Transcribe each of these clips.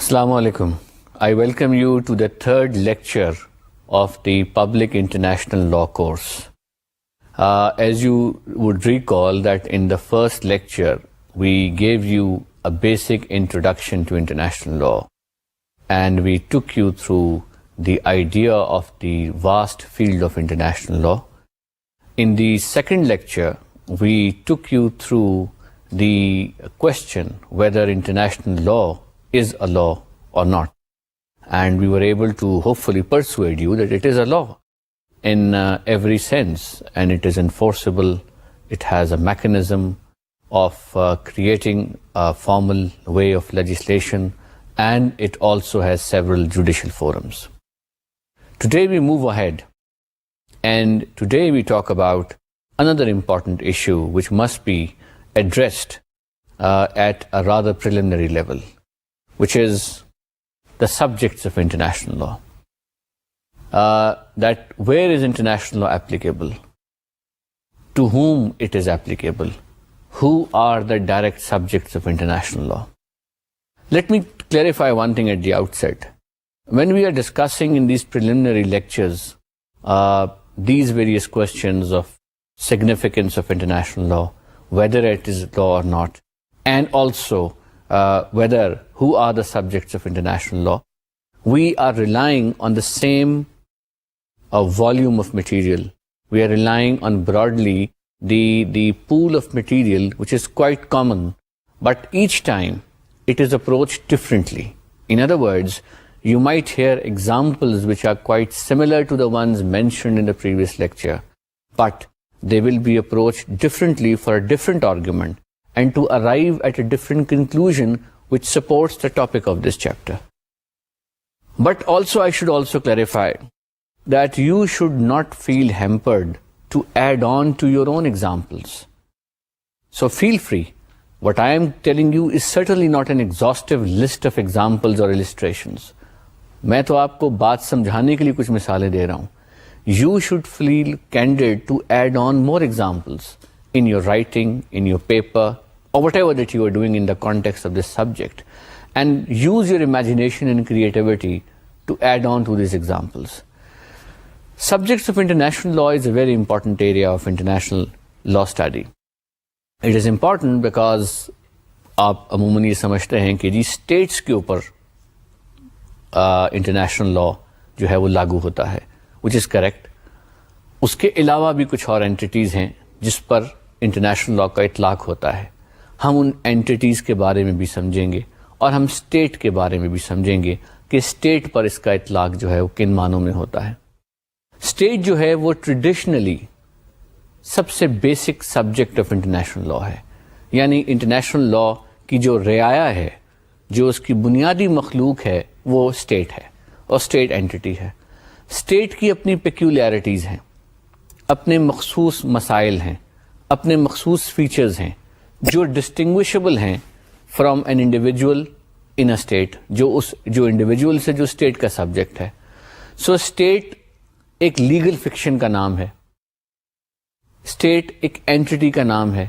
Assalamu alaikum. I welcome you to the third lecture of the Public International Law course. As you would recall that in the first lecture, we gave you a basic introduction to international law, and we took you through the idea of the vast field of international law. In the second lecture, we took you through the question whether international law is a law or not. And we were able to hopefully persuade you that it is a law in every sense, and it is enforceable. It has a mechanism of creating a formal way of legislation, and it also has several judicial forums. Today we move ahead, and today we talk about another important issue which must be addressed at a rather preliminary level, which is the subjects of international law. That where is international law applicable? To whom it is applicable? Who are the direct subjects of international law? Let me clarify one thing at the outset. When we are discussing in these preliminary lectures these various questions of significance of international law, whether it is law or not, and also whether who are the subjects of international law, we are relying on the same volume of material. We are relying on broadly the pool of material which is quite common, but each time it is approached differently. In other words, you might hear examples which are quite similar to the ones mentioned in the previous lecture, but they will be approached differently for a different argument and to arrive at a different conclusion which supports the topic of this chapter. But also I should also clarify that you should not feel hampered to add on to your own examples. So feel free. What I am telling you is certainly not an exhaustive list of examples or illustrations. میں تو آپ کو بات سمجھانے کے لیے کچھ مثالیں دے رہا ہوں. You should feel candid to add on more examples in your writing, in your paper, or whatever that you are doing in the context of this subject, and use your imagination and creativity to add on to these examples. Subjects of international law is a very important area of international law study. It is important because آپ عموماً یہ سمجھتے ہیں کہ جی status کے اوپر international law جو ہے وہ لاگو ہوتا ہے, which is correct. اس کے علاوہ بھی کچھ اور اینٹیٹیز ہیں جس پر انٹرنیشنل لا کا اطلاق ہوتا ہے. ہم ان اینٹیٹیز کے بارے میں بھی سمجھیں گے, اور ہم اسٹیٹ کے بارے میں بھی سمجھیں گے کہ اسٹیٹ پر اس کا اطلاق جو ہے وہ کن معنوں میں ہوتا ہے. اسٹیٹ جو ہے وہ ٹریڈیشنلی سب سے بیسک سبجیکٹ آف انٹرنیشنل لا ہے, یعنی انٹرنیشنل لا کی جو رعایا ہے, جو اس کی بنیادی مخلوق ہے, وہ اسٹیٹ ہے اور اسٹیٹ اینٹی ہے. اسٹیٹ کی اپنی پیکیولیرٹیز ہیں, اپنے مخصوص مسائل ہیں, اپنے مخصوص فیچرز ہیں جو ڈسٹنگوشبل ہیں from an individual in a state, جو انڈیویجول سے جو اسٹیٹ کا سبجیکٹ ہے. سو اسٹیٹ ایک لیگل فکشن کا نام ہے, اسٹیٹ ایک اینٹی کا نام ہے,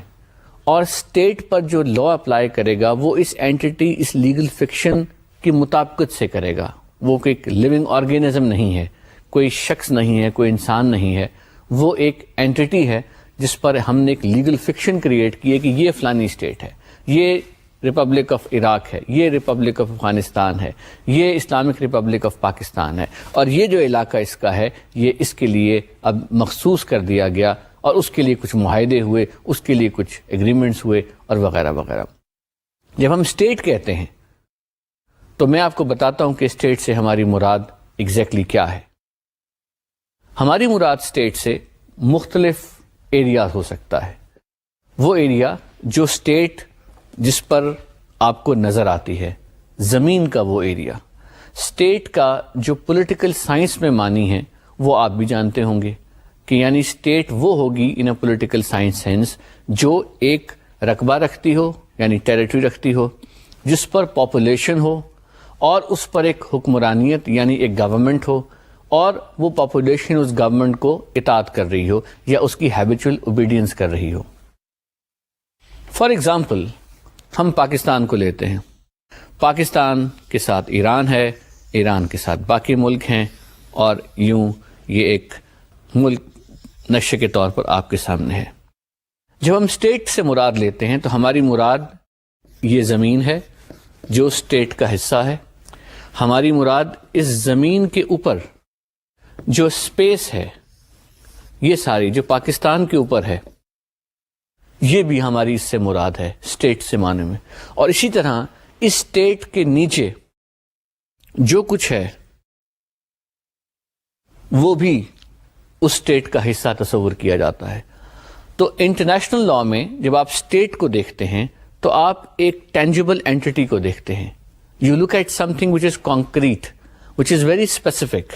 اور اسٹیٹ پر جو لا اپلائی کرے گا وہ اس اینٹی, اس لیگل فکشن کی مطابقت سے کرے گا. وہ کوئی لیونگ آرگینزم نہیں ہے, کوئی شخص نہیں ہے, کوئی انسان نہیں ہے, وہ ایک اینٹی ہے جس پر ہم نے ایک لیگل فکشن کریٹ کی ہے کہ یہ فلانی اسٹیٹ ہے, یہ ریپبلک آف عراق ہے, یہ ریپبلک آف افغانستان ہے, یہ اسلامک ریپبلک آف پاکستان ہے, اور یہ جو علاقہ اس کا ہے یہ اس کے لیے اب مخصوص کر دیا گیا, اور اس کے لیے کچھ معاہدے ہوئے, اس کے لیے کچھ ایگریمنٹس ہوئے, اور وغیرہ وغیرہ. جب ہم اسٹیٹ کہتے ہیں تو میں آپ کو بتاتا ہوں کہ اسٹیٹ سے ہماری مراد ایگزیکٹلی کیا ہے. ہماری مراد اسٹیٹ سے مختلف ایریا ہو سکتا ہے. وہ ایریا جو اسٹیٹ جس پر آپ کو نظر آتی ہے, زمین کا وہ ایریا. اسٹیٹ کا جو پولیٹیکل سائنس میں معنی ہے وہ آپ بھی جانتے ہوں گے کہ یعنی اسٹیٹ وہ ہوگی ان اے پولیٹیکل سائنس سینس جو ایک رقبہ رکھتی ہو, یعنی ٹیریٹری رکھتی ہو, جس پر پاپولیشن ہو, اور اس پر ایک حکمرانیت یعنی ایک گورنمنٹ ہو, اور وہ پاپولیشن اس گورنمنٹ کو اطاعت کر رہی ہو یا اس کی ہیبیچول اوبیڈینس کر رہی ہو. فار ایگزامپل ہم پاکستان کو لیتے ہیں پاکستان کے ساتھ ایران ہے، ایران کے ساتھ باقی ملک ہیں، اور یوں یہ ایک ملک نقشے کے طور پر آپ کے سامنے ہے۔ جب ہم اسٹیٹ سے مراد لیتے ہیں تو ہماری مراد یہ زمین ہے جو اسٹیٹ کا حصہ ہے، ہماری مراد اس زمین کے اوپر جو اسپیس ہے، یہ ساری جو پاکستان کے اوپر ہے، یہ بھی ہماری اس سے مراد ہے اسٹیٹ سے معنی میں، اور اسی طرح اس اسٹیٹ کے نیچے جو کچھ ہے وہ بھی اس اسٹیٹ کا حصہ تصور کیا جاتا ہے۔ تو انٹرنیشنل لاء میں جب آپ اسٹیٹ کو دیکھتے ہیں تو آپ ایک ٹینجیبل اینٹی کو دیکھتے ہیں. You look at something which is concrete, which is very specific.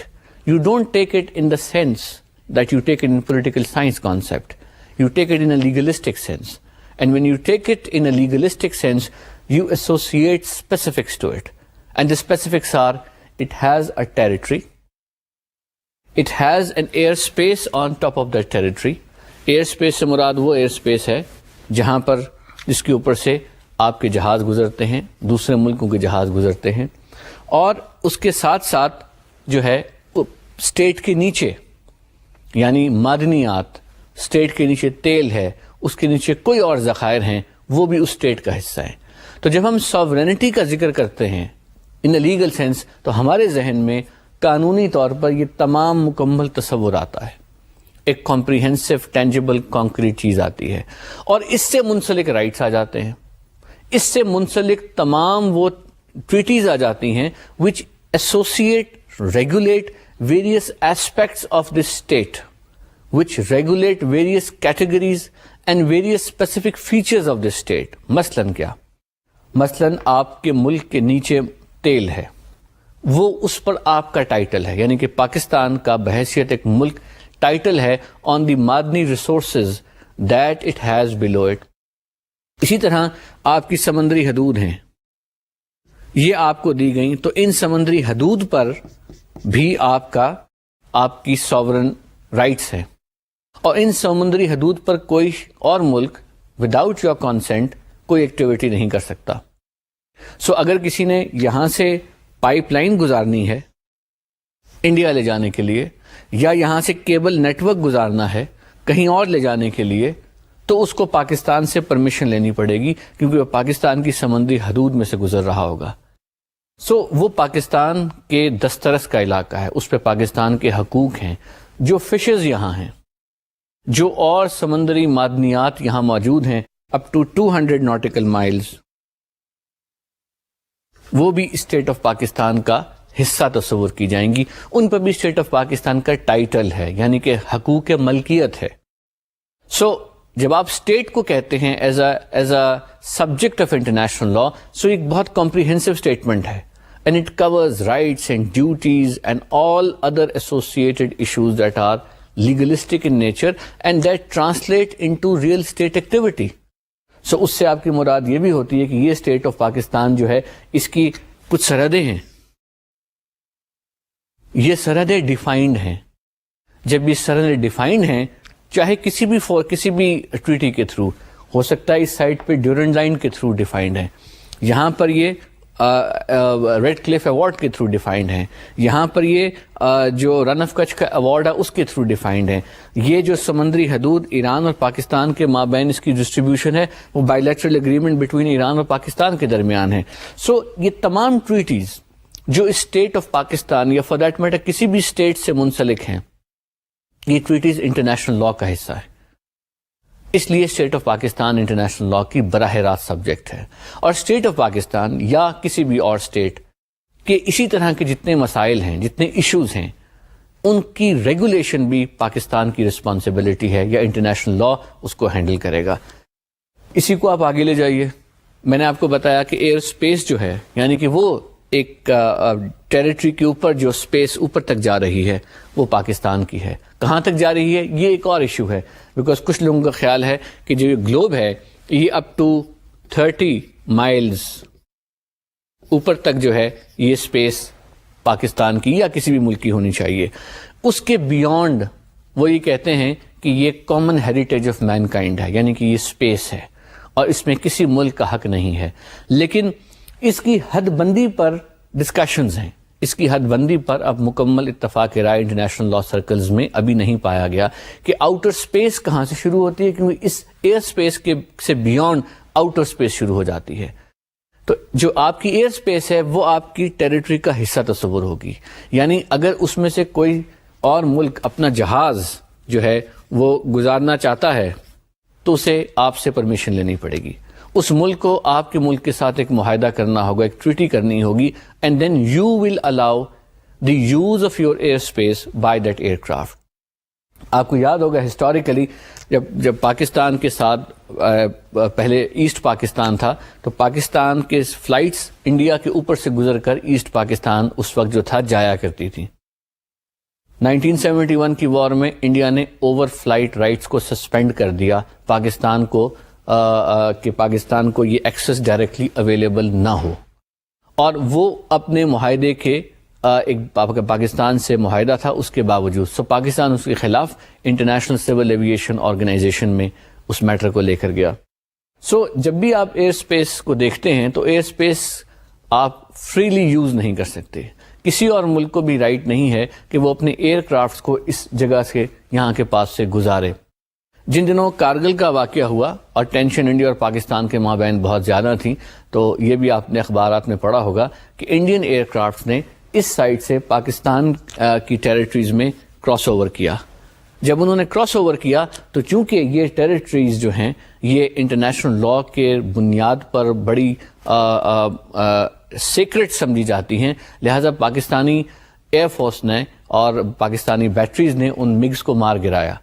You don't take it in the sense that you take it in political science concept. You take it in a legalistic sense. And when you take it in a legalistic sense, you associate specifics to it. And the specifics are, it has a territory. It has an airspace on top of that territory. Airspace سے مراد وہ airspace ہے جہاں پر جس کے اوپر سے آپ کے جہاز گزرتے ہیں، دوسرے ملکوں کے جہاز گزرتے ہیں، اور اس کے ساتھ ساتھ جو ہے اسٹیٹ کے نیچے یعنی معدنیات، اسٹیٹ کے نیچے تیل ہے، اس کے نیچے کوئی اور ذخائر ہیں، وہ بھی اس اسٹیٹ کا حصہ ہیں. تو جب ہم ساورینٹی کا ذکر کرتے ہیں ان اے لیگل سینس تو ہمارے ذہن میں قانونی طور پر یہ تمام مکمل تصور آتا ہے، ایک کمپریہنسو ٹینجیبل کانکریٹ چیز آتی ہے، اور اس سے منسلک رائٹس آ جاتے ہیں، اس سے منسلک تمام وہ ٹریٹیز آ جاتی ہیں which associate, regulate various aspects of this state, which regulate various categories and various specific features of this state. مثلاً کیا؟ مثلاً آپ کے ملک کے نیچے تیل ہے، وہ اس پر آپ کا ٹائٹل ہے، یعنی کہ پاکستان کا بحیثیت ایک ملک ٹائٹل ہے آن دی معدنی resources that it has below it. اسی طرح آپ کی سمندری حدود ہیں، یہ آپ کو دی گئیں، تو ان سمندری حدود پر بھی آپ کی سوورن رائٹس ہیں، اور ان سمندری حدود پر کوئی اور ملک وداؤٹ یور کنسنٹ کوئی ایکٹیویٹی نہیں کر سکتا. سو اگر کسی نے یہاں سے پائپ لائن گزارنی ہے انڈیا لے جانے کے لیے، یا یہاں سے کیبل نیٹ ورک گزارنا ہے کہیں اور لے جانے کے لیے، تو اس کو پاکستان سے پرمیشن لینی پڑے گی، کیونکہ وہ پاکستان کی سمندری حدود میں سے گزر رہا ہوگا. سو وہ پاکستان کے دسترس کا علاقہ ہے، اس پہ پاکستان کے حقوق ہیں. جو فشز یہاں ہیں، جو اور سمندری معدنیات یہاں موجود ہیں اپ ٹو 200 ناٹیکل مائلز، وہ بھی اسٹیٹ آف پاکستان کا حصہ تصور کی جائیں گی. ان پر بھی اسٹیٹ آف پاکستان کا ٹائٹل ہے، یعنی کہ حقوق ملکیت ہے. سو جب آپ اسٹیٹ کو کہتے ہیں as a subject of international law, so ایک بہت کمپریہنسو اسٹیٹمنٹ ہے، and it covers rights and duties and all other associated issues that are legalistic in nature and that translate into real state activity. So اس سے آپ کی مراد یہ بھی ہوتی ہے کہ یہ اسٹیٹ آف پاکستان جو ہے اس کی کچھ سرحدیں ہیں، یہ سرحدیں ڈیفائنڈ ہیں. جب یہ سرحدیں ڈیفائنڈ ہیں، چاہے کسی بھی ٹریٹی کے تھرو ہو سکتا ہے، اس سائٹ پہ ڈیورنڈ لائن کے تھرو ڈیفائنڈ ہیں، یہاں پر یہ ریڈ کلف ایوارڈ کے تھرو ڈیفائنڈ ہیں، یہاں پر یہ جو رن آف کچھ کا ایوارڈ ہے اس کے تھرو ڈیفائنڈ ہیں. یہ جو سمندری حدود ایران اور پاکستان کے مابین اس کی ڈسٹریبیوشن ہے، وہ by lateral agreement between Iran اور پاکستان کے درمیان ہے. سو یہ تمام ٹریٹیز جو اسٹیٹ آف پاکستان یا فار دیٹ میٹر کسی بھی اسٹیٹ سے منسلک ہیں، یہ ٹریٹیز انٹرنیشنل لا کا حصہ ہے. اس لیے state of Pakistan international law کی براہ راست سبجیکٹ ہے. اور اسٹیٹ آف پاکستان یا کسی بھی اور اسٹیٹ کے اسی طرح کے جتنے مسائل ہیں، جتنے ایشوز ہیں، ان کی ریگولیشن بھی پاکستان کی رسپانسبلٹی ہے، یا انٹرنیشنل لا اس کو ہینڈل کرے گا. اسی کو آپ آگے لے جائیے. میں نے آپ کو بتایا کہ ایئر اسپیس جو ہے، یعنی کہ وہ ایک ٹیریٹری کے اوپر جو اسپیس اوپر تک جا رہی ہے، وہ پاکستان کی ہے. کہاں تک جا رہی ہے یہ ایک اور ایشو ہے، بیکاز کچھ لوگوں کا خیال ہے کہ جو گلوب ہے یہ اپ ٹو 30 مائلز اوپر تک جو ہے یہ اسپیس پاکستان کی یا کسی بھی ملک کی ہونی چاہیے. اس کے بیونڈ وہ یہ کہتے ہیں کہ یہ common heritage of mankind ہے، یعنی کہ یہ اسپیس ہے اور اس میں کسی ملک کا حق نہیں ہے. لیکن اس کی حد بندی پر ڈسکشنز ہیں. اس کی حد بندی پر اب مکمل اتفاق رائے انٹرنیشنل لا سرکلز میں ابھی نہیں پایا گیا کہ آؤٹر سپیس کہاں سے شروع ہوتی ہے, کیونکہ اس ایئر سپیس کے سے بیونڈ آؤٹر سپیس شروع ہو جاتی ہے. تو جو آپ کی ایئر سپیس ہے وہ آپ کی ٹیریٹری کا حصہ تصور ہوگی. یعنی اگر اس میں سے کوئی اور ملک اپنا جہاز جو ہے وہ گزارنا چاہتا ہے تو اسے آپ سے پرمیشن لینی پڑے گی. اس ملک کو آپ کے ملک کے ساتھ ایک معاہدہ کرنا ہوگا, ایک ٹریٹی کرنی ہوگی, and then you will allow the use of your airspace by that aircraft. آپ کو یاد ہوگا ہسٹوریکلی جب پاکستان کے ساتھ پہلے ایسٹ پاکستان تھا تو پاکستان کے فلائٹس انڈیا کے اوپر سے گزر کر ایسٹ پاکستان اس وقت جو تھا جایا کرتی تھی. 1971 کی وار میں انڈیا نے اوور فلائٹ رائٹس کو سسپینڈ کر دیا پاکستان کو کہ پاکستان کو یہ ایکسس ڈائریکٹلی اویلیبل نہ ہو, اور وہ اپنے معاہدے کے ایک پاکستان سے معاہدہ تھا اس کے باوجود پاکستان اس کے خلاف انٹرنیشنل سول ایویشن آرگنائزیشن میں اس میٹر کو لے کر گیا. جب بھی آپ ایئر سپیس کو دیکھتے ہیں تو ایئر سپیس آپ فریلی یوز نہیں کر سکتے. کسی اور ملک کو بھی رائٹ نہیں ہے کہ وہ اپنے ایئر کرافٹس کو اس جگہ سے یہاں کے پاس سے گزارے. جن دنوں کارگل کا واقعہ ہوا اور ٹینشن انڈیا اور پاکستان کے مابین بہت زیادہ تھی, تو یہ بھی آپ نے اخبارات میں پڑھا ہوگا کہ انڈین ایئر کرافٹس نے اس سائڈ سے پاکستان کی ٹیریٹریز میں کراس اوور کیا. جب انہوں نے کراس اوور کیا تو چونکہ یہ ٹیریٹریز جو ہیں یہ انٹرنیشنل لا کے بنیاد پر بڑی سیکرٹ سمجھی جاتی ہیں, لہذا پاکستانی ایئر فورس نے اور پاکستانی بیٹریز نے ان مگز کو مار گرایا.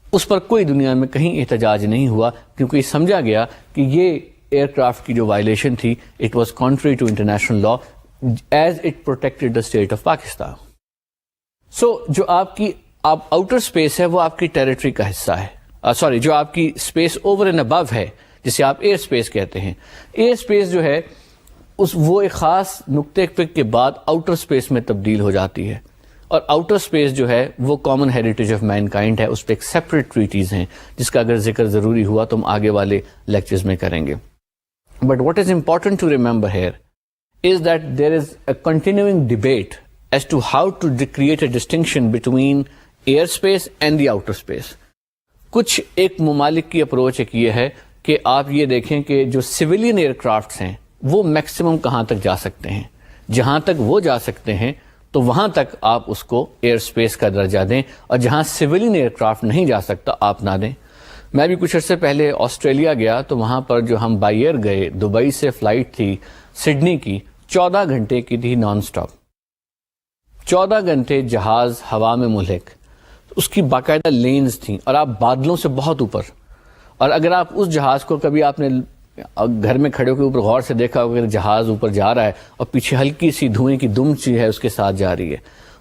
اس پر کوئی دنیا میں کہیں احتجاج نہیں ہوا کیونکہ یہ سمجھا گیا کہ یہ ایئر کرافٹ کی جو وائلیشن تھی it was contrary to international law as it protected the state of Pakistan. جو آپ کی آؤٹر اسپیس ہے وہ آپ کی ٹیریٹری کا حصہ ہے, جو آپ کی اسپیس اوور اینڈ ابو ہے جسے آپ ایئر اسپیس کہتے ہیں. ایئر اسپیس جو ہے وہ ایک خاص نقطے کے بعد آؤٹر اسپیس میں تبدیل ہو جاتی ہے, اور آؤٹر اسپیس جو ہے وہ common heritage of mankind ہے. اس پہ ایک سیپریٹ ٹریٹیز ہیں جس کا اگر ذکر ضروری ہوا تو ہم آگے والے لیکچرز میں کریں گے. But what is important to remember here is that there is a continuing debate as to how to create a distinction between airspace and the outer space. کچھ ایک ممالک کی اپروچ ایک یہ ہے کہ آپ یہ دیکھیں کہ جو سویلین ایئر کرافٹس ہیں وہ میکسیمم کہاں تک جا سکتے ہیں, جہاں تک وہ جا سکتے ہیں تو وہاں تک آپ اس کو ایئر سپیس کا درجہ دیں, اور جہاں سویلین ایئر کرافٹ نہیں جا سکتا آپ نہ دیں. میں بھی کچھ عرصے پہلے آسٹریلیا گیا تو وہاں پر جو ہم بائی ایئر گئے, دبئی سے فلائٹ تھی سڈنی کی, 14 گھنٹے کی تھی نان سٹاپ, 14 گھنٹے جہاز ہوا میں ملحق, اس کی باقاعدہ لینز تھیں اور آپ بادلوں سے بہت اوپر. اور اگر آپ اس جہاز کو کبھی آپ نے گھر میں کھڑے ہو کے اوپر غور سے دیکھا ہوگا کہ جہاز اوپر جا رہا ہے اور پیچھے ہلکی سی دھوئیں کی دم چی ہے اس کے ساتھ جا رہی ہے,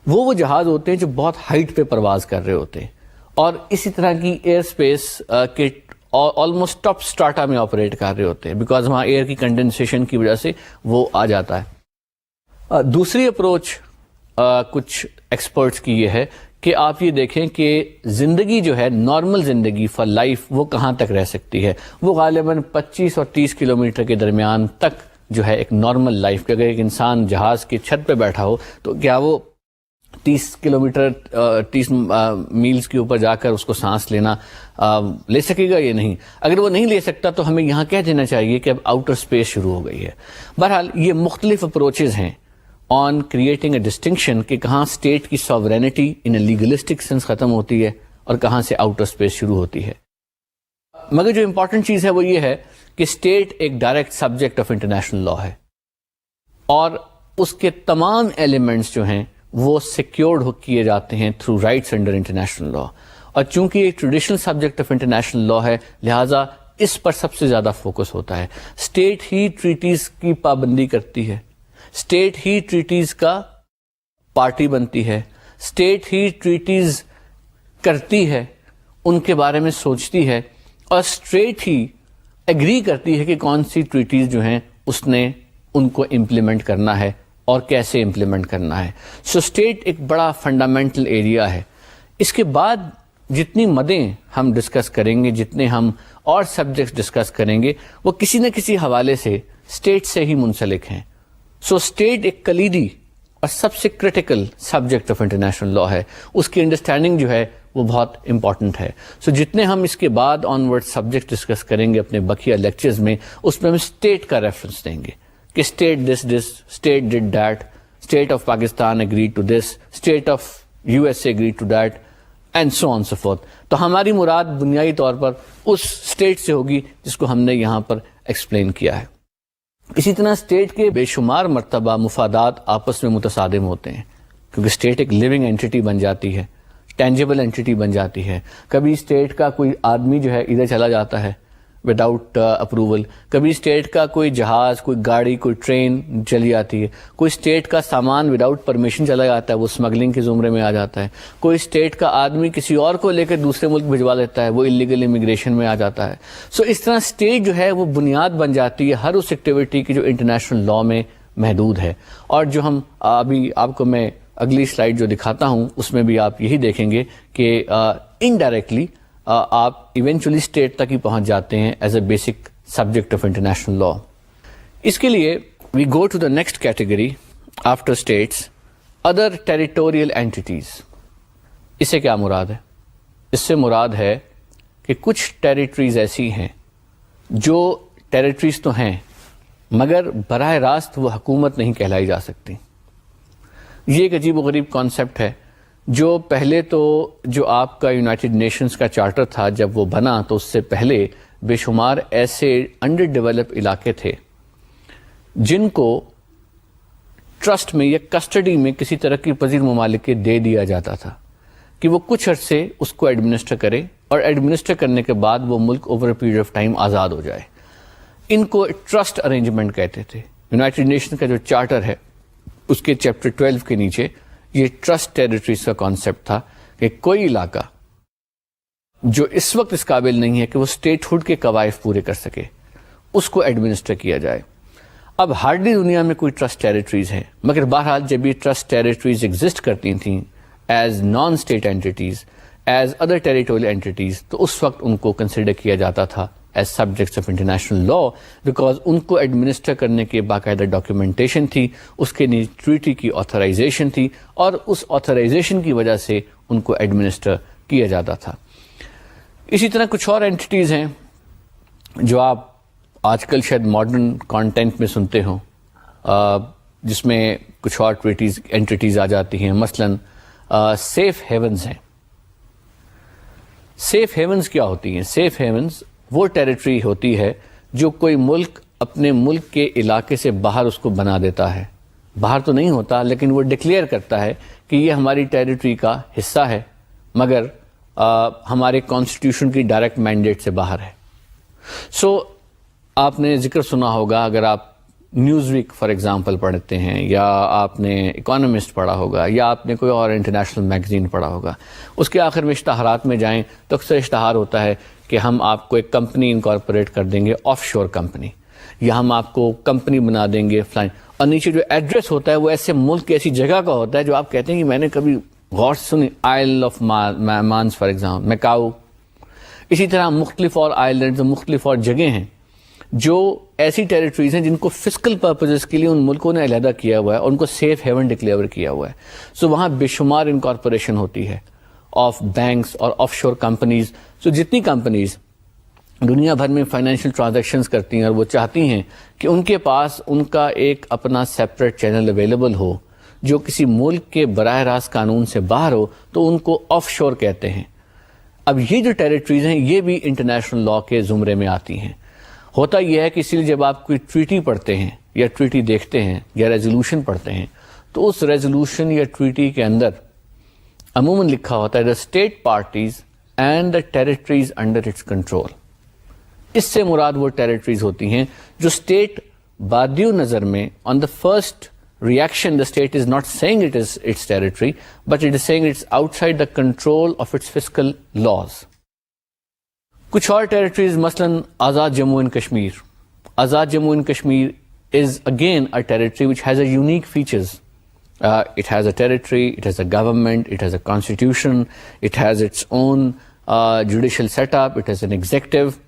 وہ جہاز ہوتے ہیں جو بہت ہائٹ پہ پرواز کر رہے ہوتے ہیں اور اسی طرح کی ایئر سپیس کے آلموسٹ ٹاپ سٹاٹا میں آپریٹ کر رہے ہوتے ہیں, بیکاز وہاں ایئر کی کنڈنسیشن کی وجہ سے وہ آ جاتا ہے. دوسری اپروچ کچھ ایکسپرٹس کی یہ ہے کہ آپ یہ دیکھیں کہ زندگی جو ہے نارمل زندگی فار لائف وہ کہاں تک رہ سکتی ہے. وہ غالباً 25 اور 30 کلومیٹر کے درمیان تک جو ہے ایک نارمل لائف. کہ اگر ایک انسان جہاز کی چھت پہ بیٹھا ہو تو کیا وہ 30 کلومیٹر 30 میلز کے اوپر جا کر اس کو سانس لینا لے سکے گا؟ یہ نہیں. اگر وہ نہیں لے سکتا تو ہمیں یہاں کہہ دینا چاہیے کہ اب آؤٹر سپیس شروع ہو گئی ہے. بہرحال یہ مختلف اپروچز ہیں آن کریٹنگ اے ڈسٹنکشن کہ کہاں اسٹیٹ کی ساورینٹی ان اے لیگلسٹک سینس ختم ہوتی ہے اور کہاں سے آؤٹر سپیس شروع ہوتی ہے. مگر جو امپورٹنٹ چیز ہے وہ یہ ہے کہ اسٹیٹ ایک ڈائریکٹ سبجیکٹ آف انٹرنیشنل لا ہے اور اس کے تمام ایلیمنٹس جو ہیں وہ سیکیورڈ کیے جاتے ہیں through rights under international law. اور چونکہ یہ ٹریڈیشنل سبجیکٹ آف انٹرنیشنل لا ہے لہٰذا اس پر سب سے زیادہ فوکس ہوتا ہے. اسٹیٹ ہی ٹریٹیز کی پابندی کرتی ہے, اسٹیٹ ہی ٹریٹیز کا پارٹی بنتی ہے, اسٹیٹ ہی ٹریٹیز کرتی ہے, ان کے بارے میں سوچتی ہے اور اسٹیٹ ہی ایگری کرتی ہے کہ کون سی ٹریٹیز جو ہیں اس نے ان کو امپلیمنٹ کرنا ہے اور کیسے امپلیمنٹ کرنا ہے. سو اسٹیٹ ایک بڑا فنڈامنٹل ایریا ہے. اس کے بعد جتنی مدیں ہم ڈسکس کریں گے, جتنے ہم اور سبجیکٹس ڈسکس کریں گے, وہ کسی نہ کسی حوالے سے اسٹیٹ سے ہی منسلک ہیں. سو اسٹیٹ ایک کلیدی اور سب سے کرٹیکل سبجیکٹ آف انٹرنیشنل لا ہے. اس کی انڈرسٹینڈنگ جو ہے وہ بہت امپورٹنٹ ہے. سو جتنے ہم اس کے بعد آن ورڈ سبجیکٹ ڈسکس کریں گے اپنے بقیہ لیکچرز میں, اس میں ہم اسٹیٹ کا ریفرنس دیں گے کہ state this, state did that, state of Pakistan agreed to this, state of U S A agreed to that, and so on so forth. تو ہماری مراد بنیادی طور پر اس اسٹیٹ سے ہوگی جس کو ہم نے یہاں پر ایکسپلین کیا ہے. اسی طرح اسٹیٹ کے بے شمار مرتبہ مفادات آپس میں متصادم ہوتے ہیں, کیونکہ اسٹیٹ ایک لیونگ اینٹی بن جاتی ہے, ٹینجیبل اینٹی بن جاتی ہے. کبھی اسٹیٹ کا کوئی آدمی جو ہے ادھر چلا جاتا ہے وداؤٹ اپروول, کبھی اسٹیٹ کا کوئی جہاز, کوئی گاڑی, کوئی ٹرین چلی جاتی ہے, کوئی اسٹیٹ کا سامان وداؤٹ پرمیشن چلا جاتا ہے, وہ اسمگلنگ کے زمرے میں آ جاتا ہے, کوئی اسٹیٹ کا آدمی کسی اور کو لے کر دوسرے ملک بھجوا لیتا ہے, وہ اللیگل امیگریشن میں آ جاتا ہے. سو اس طرح اسٹیٹ جو ہے وہ بنیاد بن جاتی ہے ہر اس ایکٹیویٹی کی جو انٹرنیشنل لا میں محدود ہے. اور جو ہم ابھی آپ کو میں اگلی سلائیڈ جو دکھاتا ہوں اس میں بھی آپ یہی دیکھیں گے کہ انڈائریکٹلی آپ ایونچولی اسٹیٹ تک ہی پہنچ جاتے ہیں as a basic subject of international law. اس کے لیے we go to the next category after states, other territorial entities. اس سے کیا مراد ہے؟ اس سے مراد ہے کہ کچھ ٹیریٹریز ایسی ہیں جو ٹیریٹریز تو ہیں مگر براہ راست وہ حکومت نہیں کہلائی جا سکتی. یہ ایک عجیب و غریب کانسیپٹ ہے جو پہلے تو جو آپ کا یونائٹڈ نیشنز کا چارٹر تھا جب وہ بنا تو اس سے پہلے بے شمار ایسے انڈر ڈیولپ علاقے تھے جن کو ٹرسٹ میں یا کسٹڈی میں کسی ترقی پذیر ممالک کے دے دیا جاتا تھا کہ وہ کچھ عرصے اس کو ایڈمنسٹر کرے, اور ایڈمنسٹر کرنے کے بعد وہ ملک over a period of time آزاد ہو جائے. ان کو ٹرسٹ ارینجمنٹ کہتے تھے. یونائٹڈ نیشن کا جو چارٹر ہے اس کے چیپٹر 12 کے نیچے یہ ٹرسٹ ٹیریٹریز کا کانسیپٹ تھا کہ کوئی علاقہ جو اس وقت اس قابل نہیں ہے کہ وہ اسٹیٹ ہوڈ کے قوائف پورے کر سکے اس کو ایڈمنسٹر کیا جائے. اب ہارڈلی دنیا میں کوئی ٹرسٹ ٹیریٹریز ہیں, مگر بہرحال جب یہ ٹرسٹ ٹیریٹریز ایگزسٹ کرتی تھیں as non state entities, as other territorial entities, تو اس وقت ان کو کنسیڈر کیا جاتا تھا as subjects of international law, because ان کو ایڈمنسٹر کرنے کے باقاعدہ ڈاکیومنٹیشن تھی, اس کے نیچے ٹریٹی کی آتھرائزیشن تھی, اور اس آتھرائزیشن کی وجہ سے ان کو ایڈمنسٹر کیا جاتا تھا. اسی طرح کچھ اور اینٹیز ہیں جو آپ آج کل شاید ماڈرن کانٹینٹ میں سنتے ہوں, جس میں کچھ اور اینٹیز آ جاتی ہیں. مثلاً سیف ہیونز ہیں. سیف ہیونز کیا ہوتی ہیں؟ سیف ہیونز وہ ٹیریٹری ہوتی ہے جو کوئی ملک اپنے ملک کے علاقے سے باہر اس کو بنا دیتا ہے. باہر تو نہیں ہوتا لیکن وہ ڈکلیئر کرتا ہے کہ یہ ہماری ٹیریٹری کا حصہ ہے مگر ہمارے کانسٹیٹیوشن کی ڈائریکٹ مینڈیٹ سے باہر ہے. سو آپ نے ذکر سنا ہوگا, اگر آپ نیوز ویک فار ایگزامپل پڑھتے ہیں, یا آپ نے اکانومسٹ پڑھا ہوگا, یا آپ نے کوئی اور انٹرنیشنل میگزین پڑھا ہوگا, اس کے آخر میں اشتہارات میں جائیں تو اکثر اشتہار ہوتا ہے کہ ہم آپ کو ایک کمپنی انکارپوریٹ کر دیں گے, آف شور کمپنی, یا ہم آپ کو کمپنی بنا دیں گے فلائن, اور نیچے جو ایڈریس ہوتا ہے وہ ایسے ملک ایسی جگہ کا ہوتا ہے جو آپ کہتے ہیں کہ میں نے کبھی غور سے سنی, آئل آف مانس فار ایگزامپل, میکاؤ. اسی طرح مختلف اور آئلینڈز, مختلف اور جگہیں ہیں جو ایسی ٹیریٹریز ہیں جن کو فسکل پرپزز کے لیے ان ملکوں نے علیحدہ کیا ہوا ہے اور ان کو سیف ہیون ڈکلیئر کیا ہوا ہے. سو وہاں بے شمار انکارپوریشن ہوتی ہے آف بینکس اور آف شور کمپنیز. سو جتنی کمپنیز دنیا بھر میں فائنینشیل ٹرانزیکشنز کرتی ہیں اور وہ چاہتی ہیں کہ ان کے پاس ان کا ایک اپنا سیپریٹ چینل اویلیبل ہو جو کسی ملک کے براہ راست قانون سے باہر ہو, تو ان کو آف شور کہتے ہیں. اب یہ جو ٹیریٹریز ہیں یہ بھی انٹرنیشنل لا کے زمرے میں آتی ہیں. ہوتا یہ ہے کہ اسی لیے جب آپ کوئی ٹریٹی پڑھتے ہیں یا ٹریٹی دیکھتے ہیں یا ریزولوشن پڑھتے ہیں تو اس ریزولوشن یا ٹریٹی کے اندر عموماً لکھا ہوتا ہے the state parties and the territories under its control. اس سے مراد وہ ٹیریٹریز ہوتی ہیں جو اسٹیٹ بادیو نظر میں on the first reaction the state is not saying it is its territory but it is saying it's outside the control of its fiscal laws. کچھ اور ٹیریٹریز مثلاً Azad Jammu and Kashmir. Azad Jammu and Kashmir is again a territory which has a unique features. It has a territory, it has a government, it has a constitution, it has its own judicial setup, it has an executive,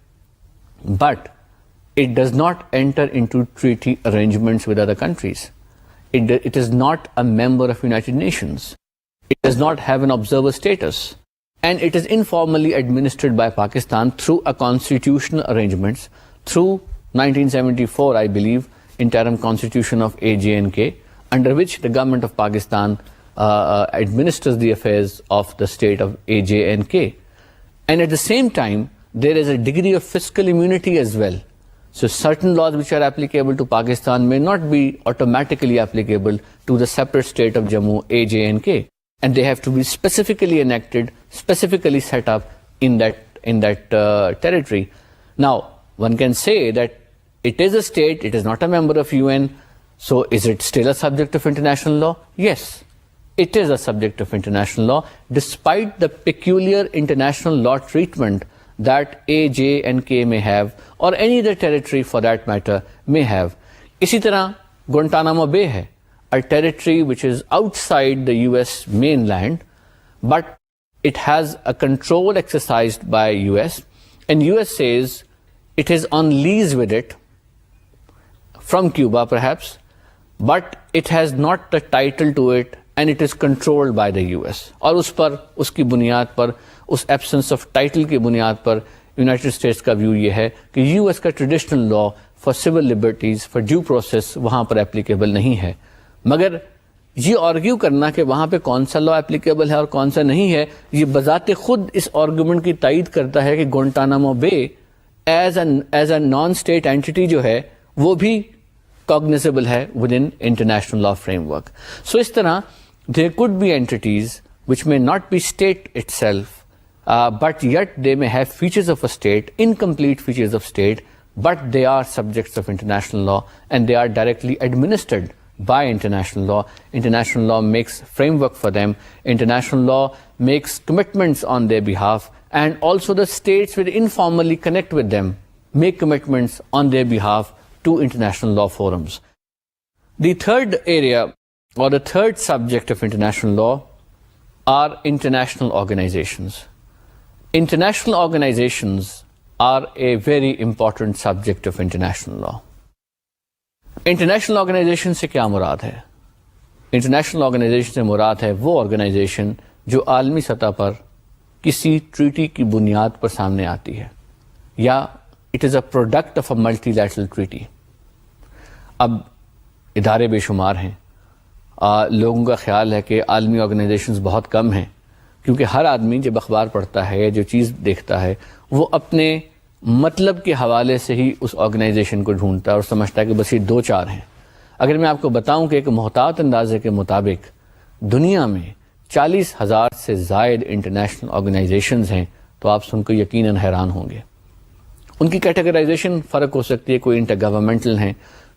but It does not enter into treaty arrangements with other countries. It is not a member of United Nations. It does not have an observer status. And it is informally administered by Pakistan through a constitutional arrangements, through 1974, I believe, interim constitution of AJ&K, under which the government of Pakistan administers the affairs of the state of AJ&K. And at the same time, there is a degree of fiscal immunity as well. So certain laws which are applicable to Pakistan may not be automatically applicable to the separate state of Jammu, AJ&K. And they have to be specifically enacted, specifically set up in that territory. Now, one can say that it is a state, it is not a member of UN, so is it still a subject of international law? Yes, it is a subject of international law, despite the peculiar international law treatment that AJ&K may have, or any other territory for that matter may have. Isi tarah Guantanamo Bay hai, a territory which is outside the US mainland, but it has a control exercised by US, and US says it is on lease with it from Cuba perhaps, but it has not the title to it and it is controlled by the US. اور اس پر اس کی بنیاد پر, اس absence of title کی بنیاد پر United States کا view یہ ہے کہ U S کا traditional law for civil liberties, for due process وہاں پر اپلیکیبل نہیں ہے. مگر یہ آرگیو کرنا کہ وہاں پہ کون سا لا اپلیکیبل ہے اور کون سا نہیں ہے, یہ بذات خود اس آرگومنٹ کی تائید کرتا ہے کہ Guantanamo Bay as a non state entity جو ہے وہ بھی cognizable ہے within international law framework. So اس طرح there could be entities which may not be state itself, but yet they may have features of a state, incomplete features of state, but they are subjects of international law and they are directly administered by international law. International law makes framework for them. International law makes commitments on their behalf, and also the states will informally connect with them, make commitments on their behalf to international law forums. The third area or the third subject of international law are international organizations. International organizations are a very important subject of international law. International organization سے کیا مراد ہے؟ International organization سے مراد ہے وہ organization جو عالمی سطح پر کسی ٹریٹی کی بنیاد پر سامنے آتی ہے, یا it is a product of a multi lateral treaty. اب ادارے بے شمار ہیں, لوگوں کا خیال ہے کہ عالمی آرگنائزیشنز بہت کم ہیں, کیونکہ ہر آدمی جب اخبار پڑھتا ہے یا جو چیز دیکھتا ہے وہ اپنے مطلب کے حوالے سے ہی اس آرگنائزیشن کو ڈھونڈتا ہے اور سمجھتا ہے کہ بس یہ 2-4 ہیں. اگر میں آپ کو بتاؤں کہ ایک محتاط اندازے کے مطابق دنیا میں 40,000 سے زائد انٹرنیشنل آرگنائزیشنز ہیں, تو آپ سن کے یقیناً حیران ہوں گے. ان کی کیٹیگرائزیشن فرق ہو سکتی ہے, کوئی انٹر گورنمنٹل ہیں,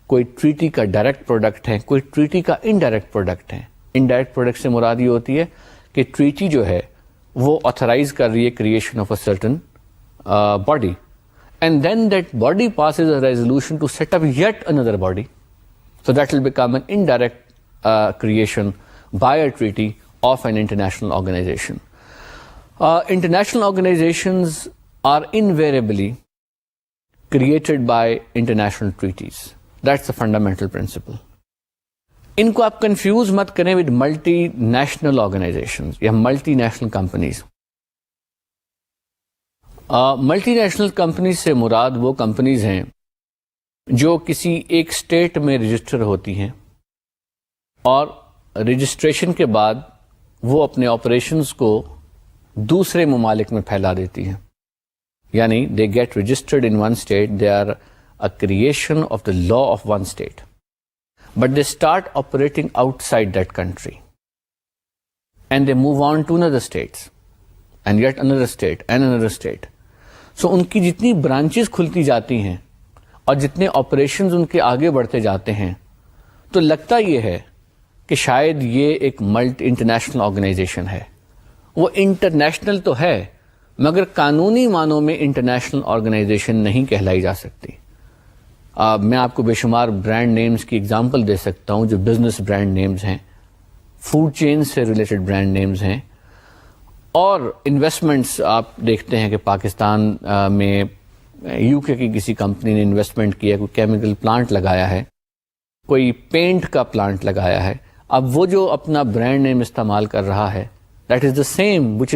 کوئی ٹریٹی کا ڈائریکٹ پروڈکٹ ہے, کوئی ٹریٹی کا انڈائریکٹ پروڈکٹ ہے. انڈائریکٹ پروڈکٹ سے مراد یہ ہوتی ہے کہ ٹریٹی جو ہے وہ آتھرائز کر رہی ہے creation of a certain body, and then that body passes a resolution to set up yet another body, so that will become an indirect creation by a treaty of an international organization. International organizations are invariably created by international treaties. That's the fundamental principle. ان کو آپ confuse مت کریں with multi national organisations یا multi national companies. Multi national companies سے مراد وہ companies ہیں جو کسی ایک اسٹیٹ میں رجسٹر ہوتی ہیں اور رجسٹریشن کے بعد وہ اپنے آپریشنز کو دوسرے ممالک میں پھیلا دیتی ہیں. یعنی they get registered in one state, they are a creation of the law of one state, but they start operating outside that country and they move on to another states and yet another state and another state. So ان کی جتنی branches کھلتی جاتی ہیں اور جتنے operations in کے آگے بڑھتے جاتے ہیں, تو لگتا یہ ہے کہ شاید یہ ایک ملٹی انٹرنیشنل آرگنائزیشن ہے. وہ انٹرنیشنل تو ہے مگر قانونی معنوں میں انٹرنیشنل آرگنائزیشن نہیں کہلائی جا سکتی. میں آپ کو بے شمار برانڈ نیمز کی اگزامپل دے سکتا ہوں جو بزنس برانڈ نیمز ہیں, فوڈ چین سے ریلیٹڈ برانڈ نیمز ہیں, اور انویسٹمنٹس آپ دیکھتے ہیں کہ پاکستان میں یو کے کی کسی کمپنی نے انویسٹمنٹ کیا, کوئی کیمیکل پلانٹ لگایا ہے, کوئی پینٹ کا پلانٹ لگایا ہے, اب وہ جو اپنا برانڈ نیم استعمال کر رہا ہے, that is the same which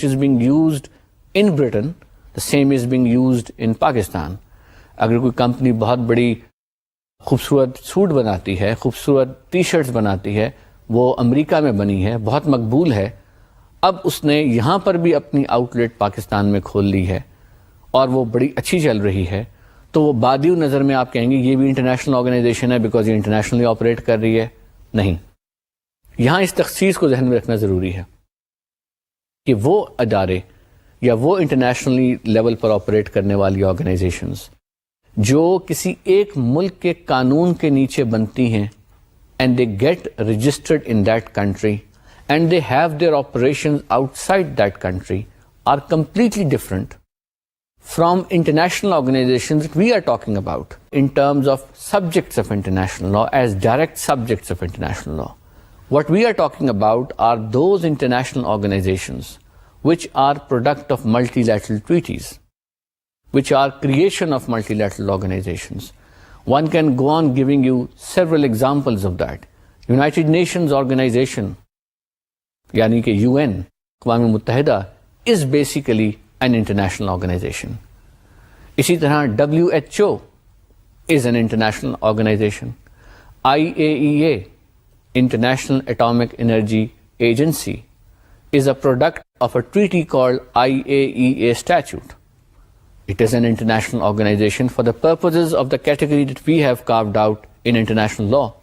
is being used in Britain, the same is being used in Pakistan. اگر کوئی کمپنی بہت بڑی خوبصورت سوٹ بناتی ہے, خوبصورت ٹی شرٹس بناتی ہے, وہ امریکہ میں بنی ہے, بہت مقبول ہے, اب اس نے یہاں پر بھی اپنی آؤٹ لیٹ پاکستان میں کھول لی ہے اور وہ بڑی اچھی چل رہی ہے, تو وہ بادیو نظر میں آپ کہیں گے یہ بھی انٹرنیشنل آرگنائزیشن ہے بیکاز یہ انٹرنیشنلی آپریٹ کر رہی ہے. نہیں, یہاں اس تخصیص کو ذہن میں رکھنا ضروری ہے کہ وہ ادارے یا وہ انٹرنیشنلی لیول پر آپریٹ کرنے والی آرگنائزیشنز جو کسی ایک ملک کے قانون کے نیچے بنتی ہیں and they get registered in that country and they have their operations outside that country are completely different from international organizations that we are talking about in terms of subjects of international law as direct subjects of international law. What we are talking about are those international organizations which are product of multilateral treaties, which are creation of multilateral organizations. One can go on giving you several examples of that. United Nations organization, yani ki UN, اقوام متحدہ, is basically an international organization. اسی طرح WHO is an international organization. IAEA, International Atomic Energy Agency, is a product of a treaty called IAEA Statute. It is an international organization for the purposes of the category that we have carved out in international law.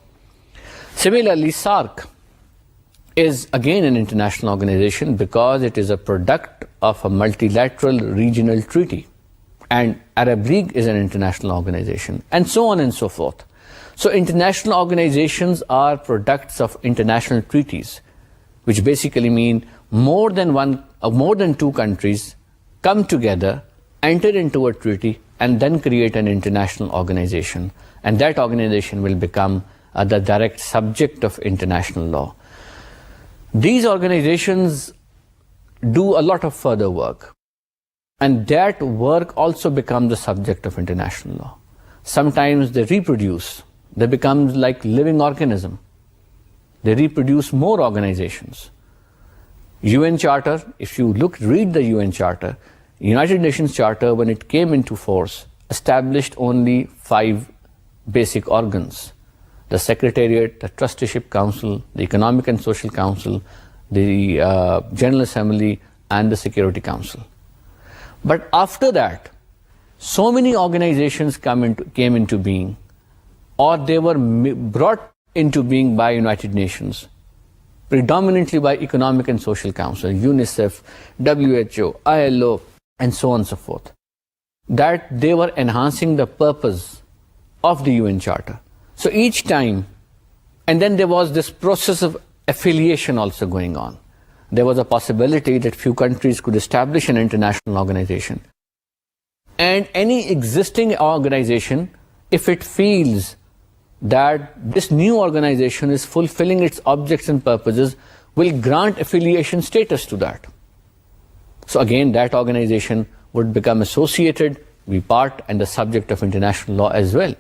Similarly, SAARC is again an international organization because it is a product of a multilateral regional treaty, and Arab League is an international organization, and so on and so forth. So international organizations are products of international treaties, which basically mean more than two countries come together, enter into a treaty, and then create an international organization, and that organization will become the direct subject of international law. These organizations do a lot of further work, and that work also becomes the subject of international law. Sometimes they reproduce, they become like living organism. They reproduce more organizations. UN Charter, if you read the UN Charter, United Nations Charter, when it came into force, established only 5 basic organs: the Secretariat, the Trusteeship Council, the Economic and Social Council, the General Assembly, and the Security Council. But after that, so many organizations came into being, or they were brought into being by United Nations, predominantly by Economic and Social Council, UNICEF, WHO, ILO, and so on and so forth, that they were enhancing the purpose of the UN Charter. So each time, and then there was this process of affiliation also going on. There was a possibility that few countries could establish an international organization. And any existing organization, if it feels that this new organization is fulfilling its objects and purposes, will grant affiliation status to that. So again, that organization would become associated, be part and the subject of international law as well.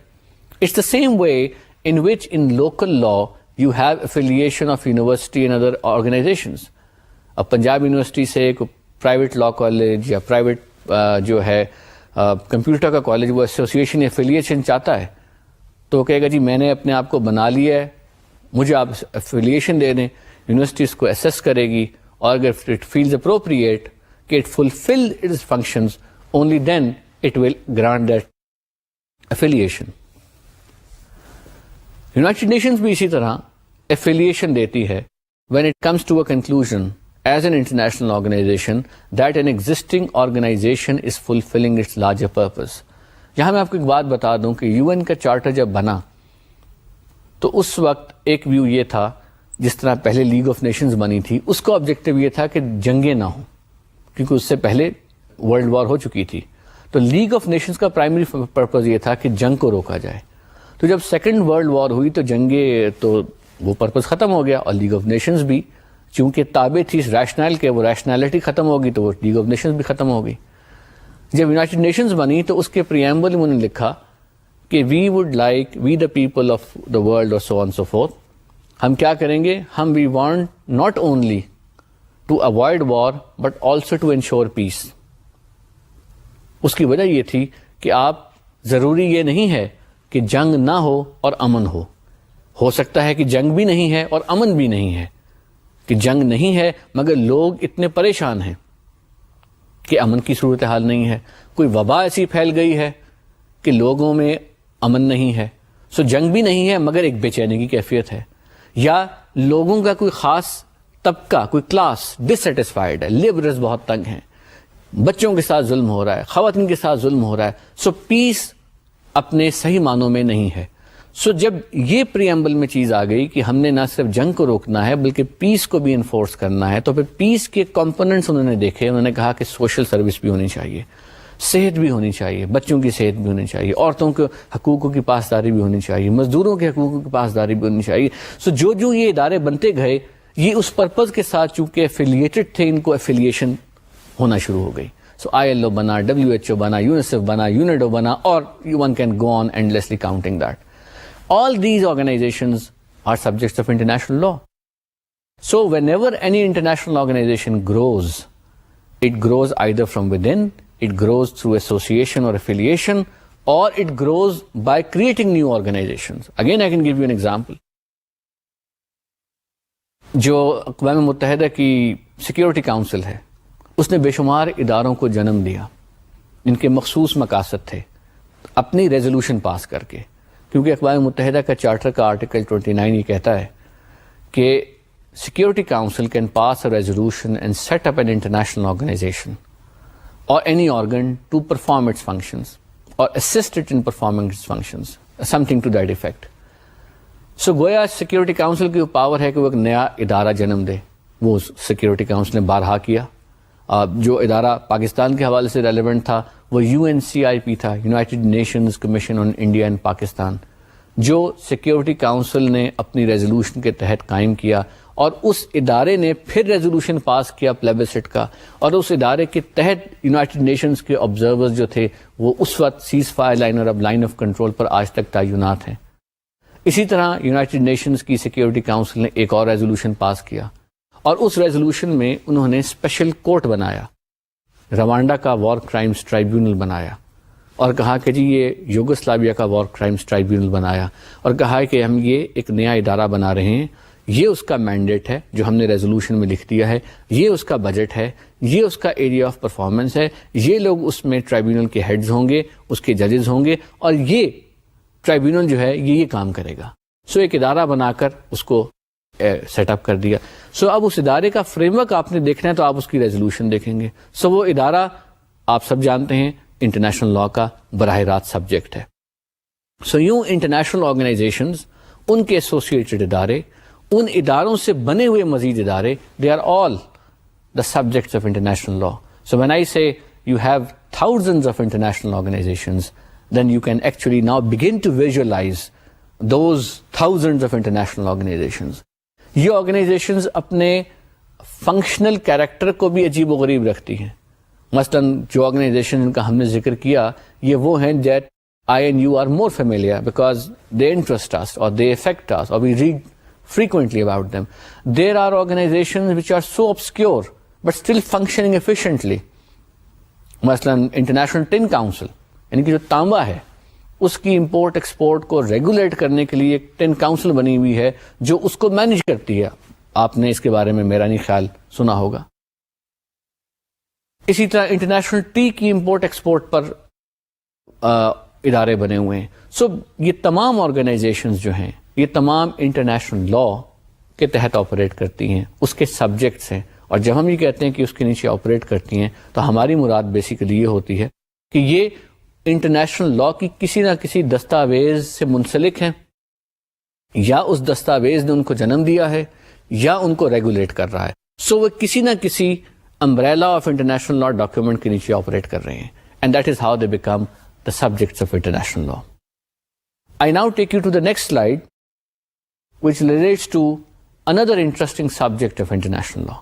It's the same way in which in local law you have affiliation of university and other organizations. اب Punjab university سے ایک private law college یا private جو ہے computer کا college وہ association affiliation چاہتا ہے تو وہ کہے گا جی میں نے اپنے آپ کو بنا لیا ہے, مجھے آپ ایفیلیشن دے دیں, یونیورسٹی اس کو اسیس کرے گی, اور اگر اٹ فیلز اپروپریٹ کہ it fulfil its functions, only then it will grant that affiliation. United Nations بھی اسی طرح ایفیلیشن دیتی ہے when it comes to a conclusion as an international organization that an existing organization is fulfilling its larger purpose. یہاں میں آپ کو ایک بات بتا دوں کہ UN کا چارٹر جب بنا تو اس وقت ایک ویو یہ تھا, جس طرح پہلے لیگ آف نیشنز بنی تھی, اس کا آبجیکٹو یہ تھا کہ جنگیں نہ ہوں, کیونکہ اس سے پہلے ورلڈ وار ہو چکی تھی. تو لیگ آف نیشنز کا پرائمری پرپز یہ تھا کہ جنگ کو روکا جائے. تو جب سیکنڈ ورلڈ وار ہوئی تو جنگیں, تو وہ پرپز ختم ہو گیا, اور لیگ آف نیشنز بھی چونکہ تابع تھی ریشنل کے, وہ ریشنلٹی ختم ہوگی تو وہ لیگ آف نیشنز بھی ختم ہو گئی. جب یونائٹڈ نیشنز بنی تو اس کے پریمبل میں انہوں نے لکھا کہ we would like we the people of the world اور سو آن سو فورتھ. ہم کیا کریں گے؟ ہم we want not only to avoid war but also to ensure peace. اس کی وجہ یہ تھی کہ آپ ضروری یہ نہیں ہے کہ جنگ نہ ہو اور امن ہو سکتا ہے کہ جنگ بھی نہیں ہے اور امن بھی نہیں ہے، کہ جنگ نہیں ہے مگر لوگ اتنے پریشان ہیں کہ امن کی صورتحال نہیں ہے، کوئی وبا ایسی پھیل گئی ہے کہ لوگوں میں امن نہیں ہے، سو جنگ بھی نہیں ہے مگر ایک بے چینی کی کیفیت ہے، یا لوگوں کا کوئی خاص طبقہ، کوئی کلاس ڈسسیٹسفائیڈ ہے، لیبررز بہت تنگ ہیں، بچوں کے ساتھ ظلم ہو رہا ہے، خواتین کے ساتھ ظلم ہو رہا ہے، سو پیس اپنے صحیح معنوں میں نہیں ہے. سو جب یہ پریمبل میں چیز آ گئی کہ ہم نے نہ صرف جنگ کو روکنا ہے بلکہ پیس کو بھی انفورس کرنا ہے، تو پھر پیس کے کمپوننٹس انہوں نے دیکھے. انہوں نے کہا کہ سوشل سروس بھی ہونی چاہیے، صحت بھی ہونی چاہیے، بچوں کی صحت بھی ہونی چاہیے، عورتوں کے حقوقوں کی پاسداری بھی ہونی چاہیے، مزدوروں کے حقوقوں کی پاسداری بھی ہونی چاہیے. سو جو یہ ادارے بنتے گئے یہ اس پرپز کے ساتھ چونکہ ایفیلیٹڈ تھے، ان کو ایفیلیشن ہونا شروع ہو گئی. سو ILO بنا، WHO بنا، UNICEF بنا، UNIDO بنا، اور one can go on endlessly counting that. All these organizations are subjects of international law. So whenever any international organization grows, it grows either from within, it grows through association or affiliation, or it grows by creating new organizations. Again, I can give you an example. جو اقوام متحدہ کی security council ہے، اس نے بے شمار اداروں کو جنم دیا، ان کے مخصوص مقاصد تھے، اپنی ریزولوشن پاس کر کے. کیونکہ اقوام متحدہ کا چارٹر کا آرٹیکل 29 یہ کہتا ہے کہ security council can pass a resolution and set up an international organization or any organ to perform its functions or assist it in performing its functions, something to that effect. So گویا security council کی power ہے کہ وہ ایک نیا ادارہ جنم دے. وہ سیکیورٹی کاؤنسل نے بارہا کیا. جو ادارہ پاکستان کے حوالے سے ریلیونٹ تھا وہ UNCIP تھا، United nations commission on India and Pakistan, جو سیکیورٹی کاؤنسل نے اپنی ریزولوشن کے تحت قائم کیا، اور اس ادارے نے پھر ریزولوشن پاس کیا پلیبسٹ کا، اور اس ادارے کے تحت یونائٹڈ نیشنز کے آبزرورز جو تھے وہ اس وقت سیز فائر لائن اور اب لائن آف کنٹرول پر آج تک تعینات ہیں. اسی طرح یونائٹڈ نیشنز کی سیکیورٹی کاؤنسل نے ایک اور ریزولوشن پاس کیا، اور اس ریزولوشن میں انہوں نے اسپیشل کورٹ بنایا، روانڈا کا وار کرائمز ٹرائیبیونل بنایا، اور کہا کہ جی یہ یوگوسلاویا کا وار کرائمز ٹرائیبیونل بنایا، اور کہا کہ ہم یہ ایک نیا ادارہ بنا رہے ہیں، یہ اس کا مینڈیٹ ہے جو ہم نے ریزولوشن میں لکھ دیا ہے، یہ اس کا بجٹ ہے، یہ اس کا ایریا آف پرفارمنس ہے، یہ لوگ اس میں ٹرائیبیونل کے ہیڈز ہوں گے، اس کے ججز ہوں گے، اور یہ ٹرائیبیونل جو ہے یہ کام کرے گا. سو ایک ادارہ بنا کر اس کو سیٹ اپ کر دیا. سو اب اس ادارے کا فریم ورک آپ نے دیکھنا ہے تو آپ اس کی ریزولوشن دیکھیں گے. سو وہ ادارہ آپ سب جانتے ہیں انٹرنیشنل لا کا براہ راست سبجیکٹ ہے. سو یوں انٹرنیشنل آرگنائزیشنز، ان کے ایسوسیٹڈ ادارے، ان اداروں سے بنے ہوئے مزید ادارے، they are all the subjects of international law. So when I say you have thousands of international organizations, then you can actually now begin to visualize those thousands of international organizations. یہ organisations اپنے functional character کو بھی عجیب و غریب رکھتی ہیں. مثلاً جو آرگنائزیشن جن کا ہم نے ذکر کیا یہ وہ ہیں that I and you are more familiar because they interest us or they affect us or we read frequently about them. There are organizations which are so obscure but still functioning efficiently. مثلاً international ton council, یعنی کہ جو تانبا ہے اس کی import export کو regulate کرنے کے لیے ایک ٹن کاؤنسل بنی ہوئی ہے جو اس کو مینیج کرتی ہے. آپ نے اس کے بارے میں میرا نہیں خیال سنا ہوگا. اسی طرح انٹرنیشنل ٹی کی امپورٹ ایکسپورٹ پر ادارے بنے ہوئے ہیں. سو یہ تمام آرگنائزیشنز جو ہیں یہ تمام انٹرنیشنل لا کے تحت آپریٹ کرتی ہیں، اس کے سبجیکٹس ہیں. اور جب ہم یہ کہتے ہیں کہ اس کے نیچے آپریٹ کرتی ہیں تو ہماری مراد بیسیکلی یہ ہوتی ہے کہ یہ انٹرنیشنل لا کی کسی نہ کسی دستاویز سے منسلک ہیں، یا اس دستاویز نے ان کو جنم دیا ہے یا ان کو ریگولیٹ کر رہا ہے. سو وہ کسی نہ کسی umbrella of international law document کے نیچے آپریٹ کر رہے ہیں. And that is how they become the subjects of international law. I now take you to the next slide, which relates to another interesting subject of international law.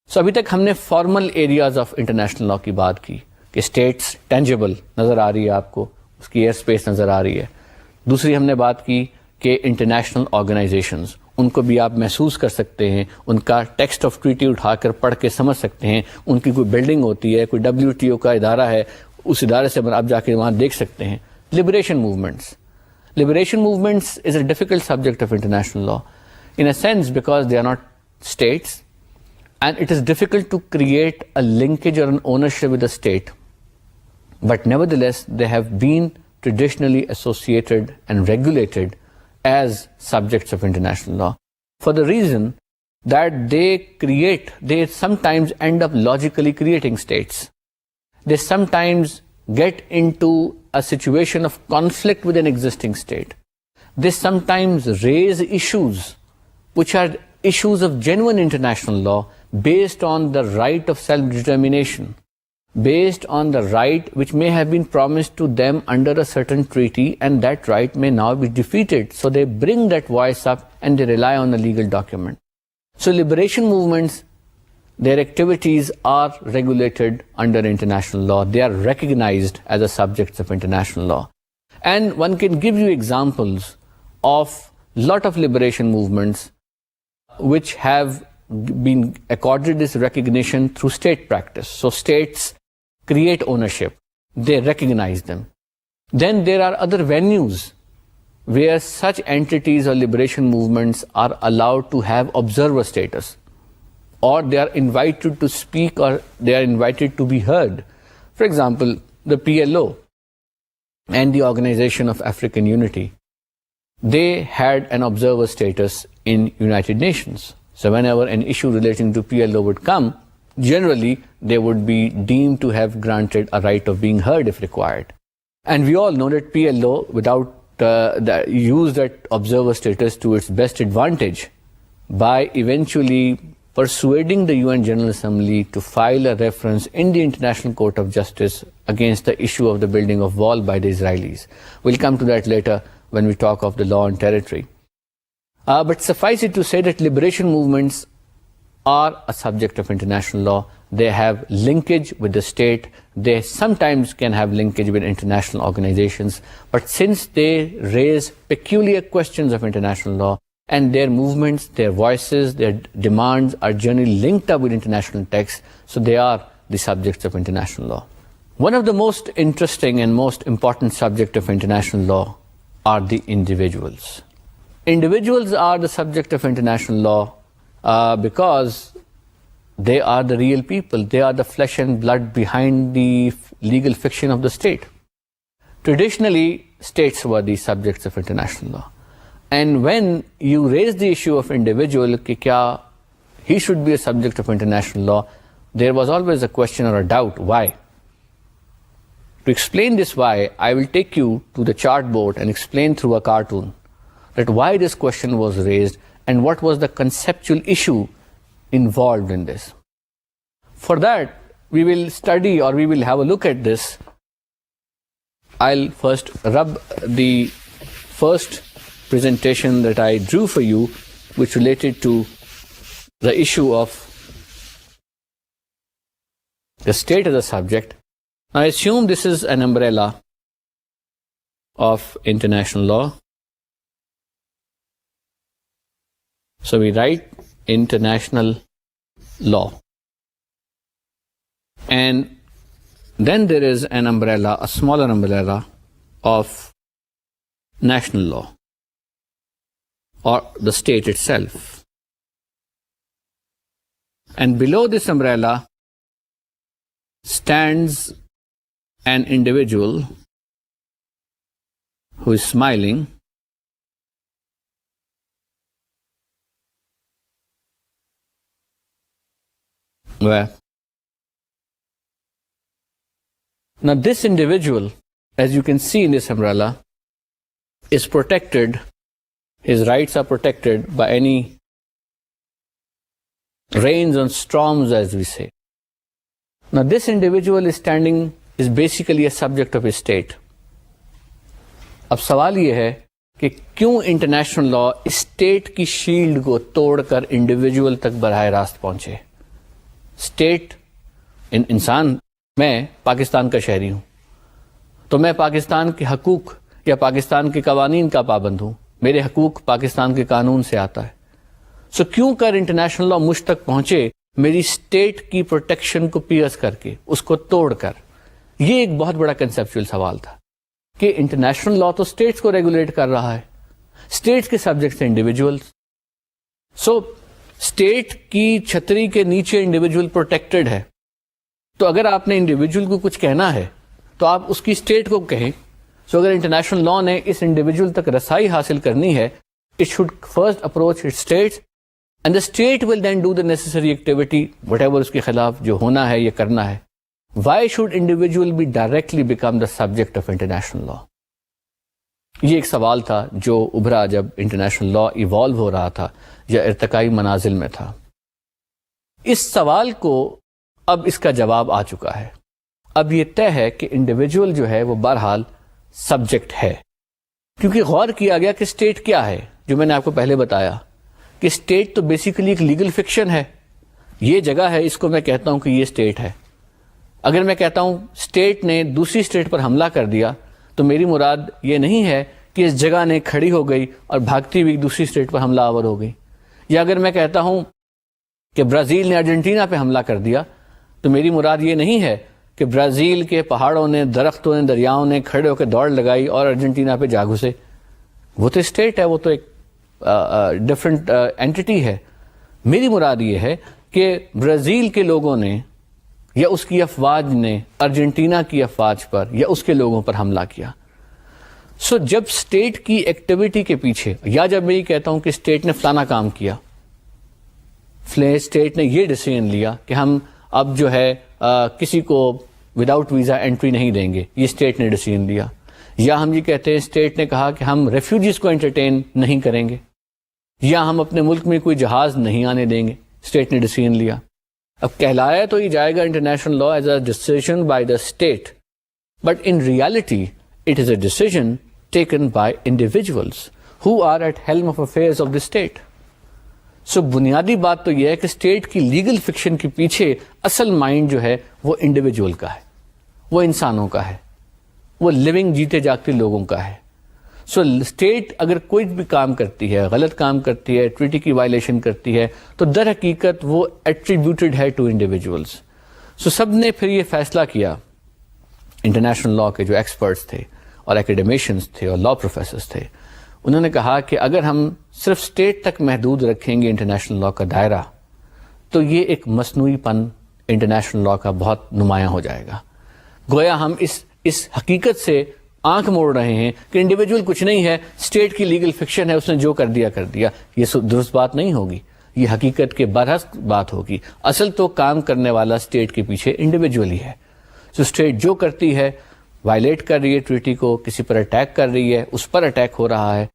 So ابھی تک ہم نے formal areas of international لا کی بات کی کہ status tangible نظر آ رہی ہے آپ کو, اس کی ایئر اسپیس نظر آ رہی ہے. دوسری ہم نے بات کی کہ انٹرنیشنل آرگنائزیشنز, ان کو بھی آپ محسوس کر سکتے ہیں, ان کا ٹیکسٹ آف ٹریٹی اٹھا کر پڑھ کے سمجھ سکتے ہیں, ان کی کوئی بلڈنگ ہوتی ہے, کوئی WTO کا ادارہ ہے, اس ادارے سے آپ جا کے وہاں دیکھ سکتے ہیں. Liberation movements, liberation movements is a difficult subject of international law in a sense because they are not states, and it is difficult to create a linkage or an ownership with the state, but nevertheless they have been traditionally associated and regulated as subjects of international law for the reason that they sometimes end up logically creating states. They sometimes get into a situation of conflict with an existing state. They sometimes raise issues which are issues of genuine international law based on the right of self-determination, based on the right which may have been promised to them under a certain treaty, and that right may now be defeated. So they bring that voice up and they rely on a legal document. So liberation movements, their activities are regulated under international law. They are recognized as the subjects of international law. And one can give you examples of lot of liberation movements which have been accorded this recognition through state practice. So states create ownership, they recognize them. Then there are other venues where such entities or liberation movements are allowed to have observer status, or they are invited to speak, or they are invited to be heard. For example, the PLO and the Organization of African Unity, they had an observer status in United Nations. So whenever an issue relating to PLO would come, generally they would be deemed to have granted a right of being heard if required. And we all know that PLO, without used that observer status to its best advantage by eventually persuading the UN General Assembly to file a reference in the International Court of Justice against the issue of the building of wall by the Israelis. We'll come to that later when we talk of the law and territory. But suffice it to say that liberation movements are a subject of international law. They have linkage with the state. They sometimes can have linkage with international organizations. But since they raise peculiar questions of international law, and their movements, their voices, their demands are generally linked up with international texts, so they are the subjects of international law. One of the most interesting and most important subjects of international law are the individuals. Individuals are the subject of international law because they are the real people. They are the flesh and blood behind the legal fiction of the state. Traditionally, states were the subjects of international law. And when you raise the issue of individual, ki kya he should be a subject of international law, there was always a question or a doubt. Why? To explain this why, I will take you to the chartboard and explain through a cartoon that why this question was raised and what was the conceptual issue involved in this. For that, we will study, or we will have a look at this. I'll first rub the first presentation that I drew for you, which related to the issue of the state as a subject. Now, I assume this is an umbrella of international law. So we write international law. And then there is an umbrella, a smaller umbrella of national law, or the state itself. And below this umbrella stands an individual who is smiling, where now this individual, as you can see in this umbrella, is protected. His rights are protected by any rains and storms, as we say. Now this individual is basically a subject of his state. اب سوال یہ ہے کہ کیوں international law state کی shield کو توڑ کر انڈیویجول تک براہ راست پہنچے. اسٹیٹ انسان میں پاکستان کا شہری ہوں تو میں پاکستان کے حقوق یا پاکستان کے قوانین کا پابند ہوں, میرے حقوق پاکستان کے قانون سے آتا ہے. سو کیوں کر انٹرنیشنل لا مجھ تک پہنچے میری اسٹیٹ کی پروٹیکشن کو پیئرس کر کے, اس کو توڑ کر. یہ ایک بہت بڑا کنسیپچل سوال تھا کہ انٹرنیشنل لا تو اسٹیٹس کو ریگولیٹ کر رہا ہے, اسٹیٹس کے سبجیکٹس ہیں انڈیویجولس. سو اسٹیٹ کی چھتری کے نیچے انڈیویجول پروٹیکٹڈ ہے, تو اگر آپ نے انڈیویجول کو کچھ کہنا ہے تو آپ اس کی اسٹیٹ کو کہیں. سو اگر انٹرنیشنل لا نے اس انڈیویجول تک رسائی حاصل کرنی ہے, it should first approach it states and the state will then do the necessary activity whatever اس کے خلاف جو ہونا ہے یہ کرنا ہے. Why should individual be directly become the subject of international law? یہ ایک سوال تھا جو ابھرا جب انٹرنیشنل لا ایوالو ہو رہا تھا یا ارتقائی منازل میں تھا. اس سوال کو اب اس کا جواب آ چکا ہے. اب یہ طے ہے کہ انڈیویجول جو ہے وہ بہرحال سبجیکٹ ہے, کیونکہ غور کیا گیا کہ اسٹیٹ کیا ہے. جو میں نے آپ کو پہلے بتایا کہ اسٹیٹ تو بیسیکلی ایک لیگل فکشن ہے. یہ جگہ ہے, اس کو میں کہتا ہوں کہ یہ اسٹیٹ ہے. اگر میں کہتا ہوں اسٹیٹ نے دوسری اسٹیٹ پر حملہ کر دیا تو میری مراد یہ نہیں ہے کہ اس جگہ نے کھڑی ہو گئی اور بھاگتی ہوئی دوسری اسٹیٹ پر حملہ آور ہو گئی. یا اگر میں کہتا ہوں کہ برازیل نے ارجنٹینا پہ حملہ کر دیا تو میری مراد یہ نہیں ہے کہ برازیل کے پہاڑوں نے, درختوں نے, دریاؤں نے کھڑے ہو کے دوڑ لگائی اور ارجنٹینا پہ جا گھسے. وہ تو اسٹیٹ ہے, وہ تو ایک ڈفرینٹ اینٹی ہے. میری مراد یہ ہے کہ برازیل کے لوگوں نے یا اس کی افواج نے ارجنٹینا کی افواج پر یا اس کے لوگوں پر حملہ کیا. سو جب اسٹیٹ کی ایکٹیویٹی کے پیچھے, یا جب میں یہ کہتا ہوں کہ اسٹیٹ نے فلانا کام کیا, اسٹیٹ نے یہ ڈیسیژن لیا کہ ہم اب جو ہے کسی کو وداؤٹ ویزا انٹری نہیں دیں گے, یہ اسٹیٹ نے ڈیسیژن لیا. یا ہم یہ کہتے ہیں اسٹیٹ نے کہا کہ ہم ریفیوجیز کو انٹرٹین نہیں کریں گے, یا ہم اپنے ملک میں کوئی جہاز نہیں آنے دیں گے, اسٹیٹ نے ڈیسیژن لیا. اب کہلایا تو یہ جائے گا international law as a decision by the state, but in reality it is a decision taken by individuals who are at helm of affairs of the state. So بنیادی بات تو یہ ہے کہ اسٹیٹ کی لیگل فکشن کے پیچھے اصل مائنڈ جو ہے وہ انڈیویجول کا ہے, وہ انسانوں کا ہے, وہ لیونگ جیتے جاگتے لوگوں کا ہے. سو اسٹیٹ اگر کوئی بھی کام کرتی ہے, غلط کام کرتی ہے, ٹریٹی کی وائلیشن کرتی ہے, تو در حقیقت وہ ایٹریبیوٹڈ ہے ٹو انڈیویجولس. سو سب نے پھر یہ فیصلہ کیا, انٹرنیشنل لا کے جو ایکسپرٹس تھے اور اکیڈیمیشنز تھے اور لا پروفیسرز تھے, انہوں نے کہا کہ اگر ہم صرف اسٹیٹ تک محدود رکھیں گے انٹرنیشنل لا کا دائرہ تو یہ ایک مصنوعی پن انٹرنیشنل لا کا بہت نمایاں ہو جائے گا. گویا ہم اس حقیقت سے آنکھ موڑ رہے ہیں کہ انڈیویجول کچھ نہیں ہے, اسٹیٹ کی لیگل فکشن ہے, اس نے جو کر دیا کر دیا. یہ درست بات نہیں ہوگی, یہ حقیقت کے برعکس بات ہوگی. اصل تو کام کرنے والا اسٹیٹ کے پیچھے انڈیویجول ہی ہے. سو اسٹیٹ جو کرتی ہے, وائلیٹ کر رہی ہے ٹریٹی کو, کسی پر اٹیک کر رہی ہے, اس پر اٹیک ہو رہا ہے,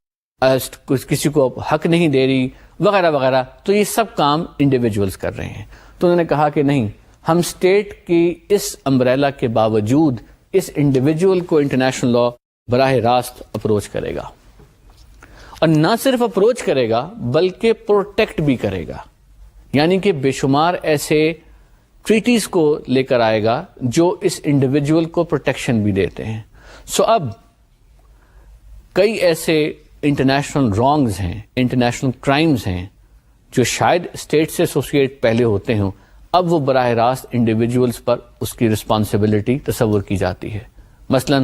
کسی کو حق نہیں دے رہی وغیرہ وغیرہ, تو یہ سب کام انڈیویجولس کر رہے ہیں. تو انہوں نے کہا کہ نہیں, ہم اسٹیٹ کی اس امبریلا کے باوجود اس انڈیویجول کو انٹرنیشنل لا براہ راست اپروچ کرے گا, اور نہ صرف اپروچ کرے گا بلکہ پروٹیکٹ بھی کرے گا. یعنی کہ بے شمار ایسے ٹریٹیز کو لے کر آئے گا جو اس انڈیویجول کو پروٹیکشن بھی دیتے ہیں. سو اب کئی ایسے انٹرنیشنل رانگز ہیں, انٹرنیشنل کرائمز ہیں جو شاید اسٹیٹ سے ایسوسیٹ پہلے ہوتے ہوں, اب وہ براہ راست انڈیویجولس پر اس کی رسپانسبلٹی تصور کی جاتی ہے. مثلا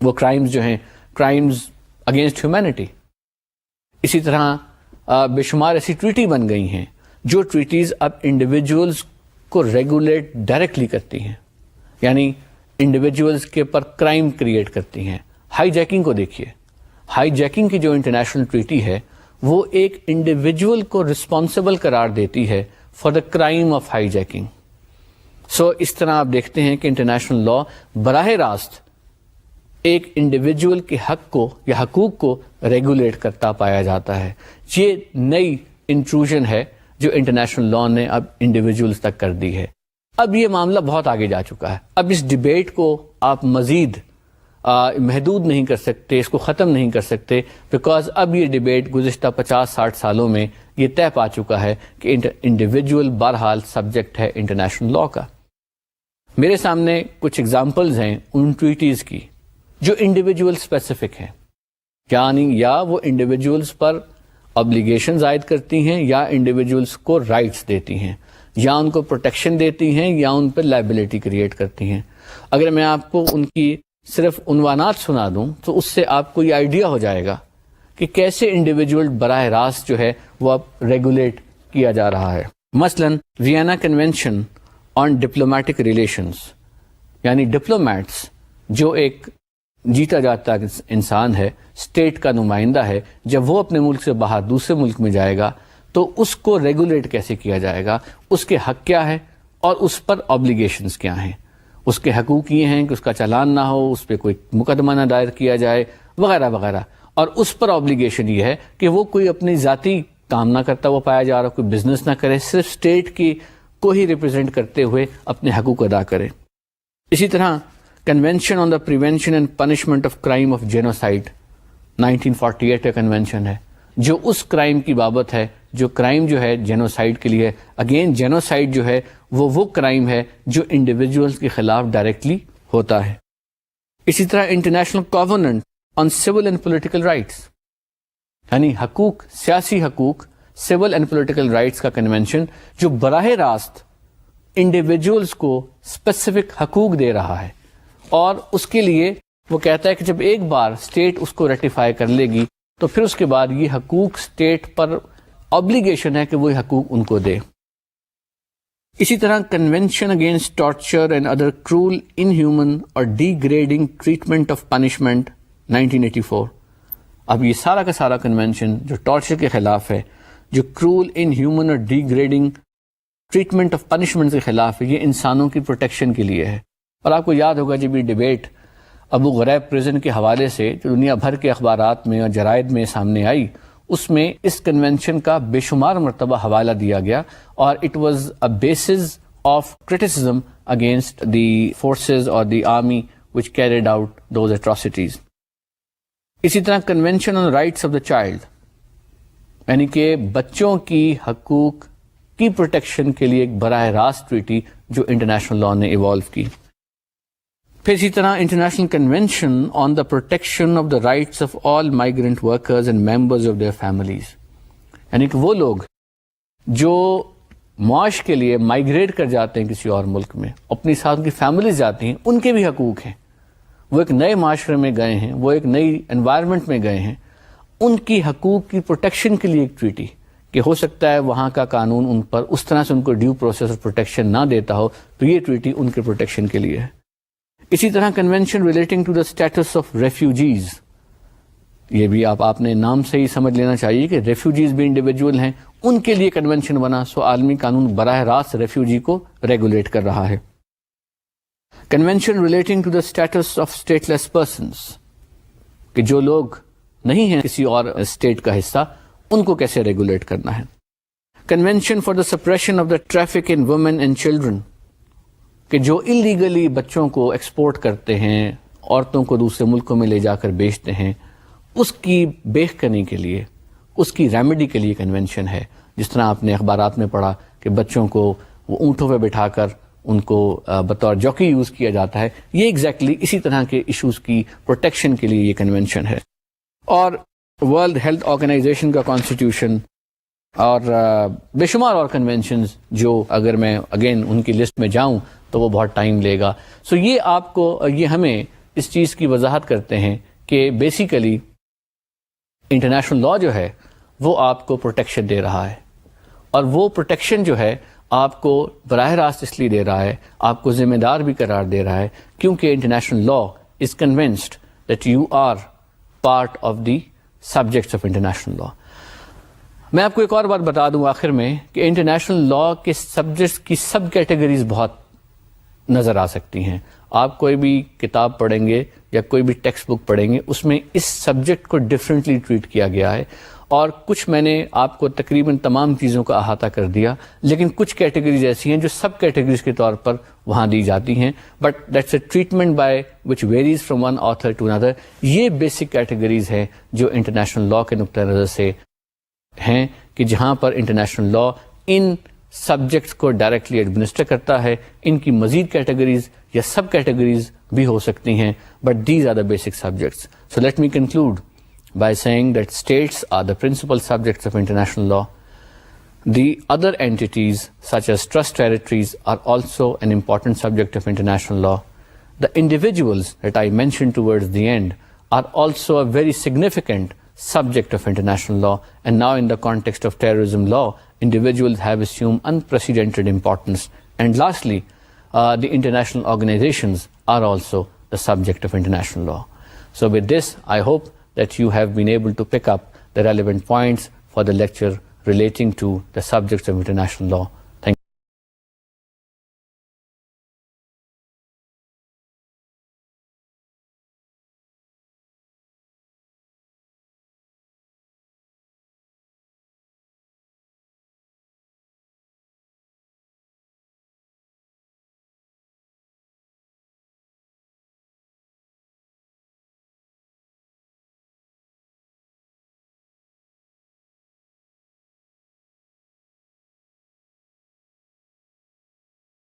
وہ کرائمز جو ہیں, کرائمز اگینسٹ ہیومینٹی. اسی طرح بے شمار ایسی ٹریٹی بن گئی ہیں جو ٹریٹیز اب انڈیویجولس کو ریگولیٹ ڈائریکٹلی کرتی ہیں, یعنی انڈیویجولس کے پر کرائم کریٹ کرتی ہیں. ہائی جیکنگ کو دیکھیے, ہائی جیکنگ کی جو انٹرنیشنل ٹریٹی ہے وہ ایک انڈیویجول کو رسپانسبل قرار دیتی ہے for the crime of hijacking. So اس طرح آپ دیکھتے ہیں کہ انٹرنیشنل لا براہ راست ایک انڈیویجول کے حق کو یا حقوق کو ریگولیٹ کرتا پایا جاتا ہے. یہ نئی انٹروژن ہے جو انٹرنیشنل لا نے اب انڈیویجولز تک کر دی ہے. اب یہ معاملہ بہت آگے جا چکا ہے. اب اس ڈیبیٹ کو آپ مزید محدود نہیں کر سکتے, اس کو ختم نہیں کر سکتے, بیکاز اب یہ ڈیبیٹ گزشتہ 50-60 سالوں میں یہ طے پا چکا ہے کہ انڈیویجول بہرحال سبجیکٹ ہے انٹرنیشنل لا کا. میرے سامنے کچھ ایگزامپلز ہیں ان ٹویٹیز کی جو انڈیویجول اسپیسیفک ہیں، یعنی یا وہ انڈیویجولس پر obbligations عائد کرتی ہیں یا انڈیویجولس کو رائٹس دیتی ہیں، یا ان کو پروٹیکشن دیتی ہیں یا ان پر لائبلٹی کریٹ کرتی ہیں۔ اگر میں آپ کو ان کی صرف عنوانات سنا دوں تو اس سے آپ کو یہ آئیڈیا ہو جائے گا کہ کیسے انڈیویجول براہ راست جو ہے وہ اب ریگولیٹ کیا جا رہا ہے۔ مثلا وینا کنونشن آن ڈپلومیٹک ریلیشنز، یعنی ڈپلومیٹس جو ایک جیتا جاتا انسان ہے، اسٹیٹ کا نمائندہ ہے، جب وہ اپنے ملک سے باہر دوسرے ملک میں جائے گا تو اس کو ریگولیٹ کیسے کیا جائے گا، اس کے حق کیا ہے اور اس پر آبلیگیشنز کیا ہیں۔ اس کے حقوق یہ ہیں کہ اس کا چلان نہ ہو، اس پہ کوئی مقدمہ نہ دائر کیا جائے، وغیرہ وغیرہ، اور اس پر آبلیگیشن یہ ہے کہ وہ کوئی اپنی ذاتی کام نہ کرتا وہ پایا جا رہا، کوئی بزنس نہ کرے، صرف اسٹیٹ کی کو ہی ریپرزینٹ کرتے ہوئے اپنے حقوق ادا کرے۔ اسی طرح convention on the prevention and punishment of crime of genocide 1948 کا کنونشن ہے، جو اس کرائم کی بابت ہے جو کرائم جو ہے جینوسائڈ کے لیے۔ اگین جینوسائڈ جو ہے وہ کرائم ہے جو انڈیویجولس کے خلاف ڈائریکٹلی ہوتا ہے۔ اسی طرح international covenant on civil and political rights, یعنی حقوق، سیاسی حقوق، سول اینڈ پولیٹیکل رائٹس کا کنونشن جو براہ راست انڈیویجولس کو اسپیسیفک حقوق دے رہا ہے، اور اس کے لیے وہ کہتا ہے کہ جب ایک بار اسٹیٹ اس کو ریٹیفائی کر لے گی تو پھر اس کے بعد یہ حقوق اسٹیٹ پر آبلیگیشن ہے کہ وہ حقوق ان کو دے۔ اسی طرح convention against torture and other cruel inhuman or degrading treatment of punishment 1984۔ اب یہ سارا کا سارا کنونشن جو ٹارچر کے خلاف ہے، جو Karol inhuman or degrading treatment of punishment کے خلاف ہے، یہ انسانوں کی پروٹیکشن کے لیے ہے۔ اور آپ کو یاد ہوگا جب یہ ڈیبیٹ ابو غریب پریزن کے حوالے سے جو دنیا بھر کے اخبارات میں اور جرائد میں سامنے آئی، اس میں اس کنونشن کا بے شمار مرتبہ حوالہ دیا گیا، اور it was a basis of criticism against the forces or the army which carried out those atrocities. اسی طرح convention on rights of the child, یعنی کہ بچوں کی حقوق کی پروٹیکشن کے لیے ایک براہ راست ٹریٹی جو انٹرنیشنل لاء نے ایوالو کی۔ پھر اسی طرح international convention on the protection of the rights of all migrant workers and members of their families, یعنی کہ وہ لوگ جو معاش کے لیے مائیگریٹ کر جاتے ہیں کسی اور ملک میں، اپنی ساتھ ان کی فیملیز جاتی ہیں، ان کے بھی حقوق ہیں۔ وہ ایک نئے معاشرے میں گئے ہیں، وہ ایک نئی انوائرمنٹ میں گئے ہیں، ان کی حقوق کی پروٹیکشن کے لیے ایک ٹریٹی، کہ ہو سکتا ہے وہاں کا قانون ان پر اس طرح سے ان کو ڈیو پروسیس آف پروٹیکشن نہ دیتا ہو، تو یہ ٹریٹی ان کے پروٹیکشن کے لیے ہے۔ اسی طرح convention relating to the status of refugees, یہ بھی آپ نے نام سے ہی سمجھ لینا چاہیے کہ ریفیوجیز بھی انڈیویجول ہیں، ان کے لیے کنونشن بنا، سو عالمی قانون براہ راست ریفیوجی کو ریگولیٹ کر رہا ہے۔ Convention relating to the status of stateless persons, کہ جو لوگ نہیں ہیں کسی اور اسٹیٹ کا حصہ، ان کو کیسے ریگولیٹ کرنا ہے۔ Convention for the suppression of the traffic in women and children, کہ جو انلیگلی بچوں کو ایکسپورٹ کرتے ہیں، عورتوں کو دوسرے ملکوں میں لے جا کر بیچتے ہیں، اس کی بیخ کرنے کے لیے، اس کی ریمیڈی کے لیے کنونشن ہے۔ جس طرح آپ نے اخبارات میں پڑھا کہ بچوں کو وہ اونٹوں پہ بٹھا کر ان کو بطور جوکی یوز کیا جاتا ہے، یہ ایگزیکٹلی اسی طرح کے ایشوز کی پروٹیکشن کے لیے یہ کنونشن ہے۔ اور ورلڈ ہیلتھ آرگنائزیشن کا کانسٹیٹیوشن اور بے شمار اور کنونشنز جو اگر میں اگین ان کی لسٹ میں جاؤں تو وہ بہت ٹائم لے گا۔ سو یہ آپ کو، یہ ہمیں اس چیز کی وضاحت کرتے ہیں کہ بیسیکلی انٹرنیشنل لاء جو ہے وہ آپ کو پروٹیکشن دے رہا ہے، اور وہ پروٹیکشن جو ہے آپ کو براہ راست اس لیے دے رہا ہے، آپ کو ذمہ دار بھی قرار دے رہا ہے، کیونکہ international law is convinced that you are part of the subjects of international law. میں آپ کو ایک اور بات بتا دوں آخر میں کہ انٹرنیشنل لاء کے سبجیکٹس کی سب کیٹیگریز بہت نظر آ سکتی ہیں۔ آپ کوئی بھی کتاب پڑھیں گے یا کوئی بھی ٹیکسٹ بک پڑھیں گے، اس میں اس سبجیکٹ کو ڈفرینٹلی ٹریٹ کیا گیا ہے، اور کچھ میں نے آپ کو تقریباً تمام چیزوں کا احاطہ کر دیا، لیکن کچھ کیٹیگریز ایسی ہیں جو سب کیٹیگریز کے طور پر وہاں دی جاتی ہیں، but that's a treatment by which varies from one author to another. یہ بیسک کیٹیگریز ہیں جو انٹرنیشنل لاء کے نقطہ نظر سے ہیں، کہ جہاں پر انٹرنیشنل لاء ان سبجیکٹس کو ڈائریکٹلی ایڈمنسٹر کرتا ہے. ان کی مزید کیٹیگریز یا سب کیٹیگریز بھی ہو سکتی ہیں, but these are the basic subjects. So let me conclude by saying that states are the principal subjects of international law. The other entities, such as trust territories, are also an important subject of international law. The individuals that I mentioned towards the end are also a very significant subject of international law, and now in the context of terrorism law, individuals have assumed unprecedented importance. And lastly, the international organizations are also the subject of international law. So with this, I hope that you have been able to pick up the relevant points for the lecture relating to the subjects of international law.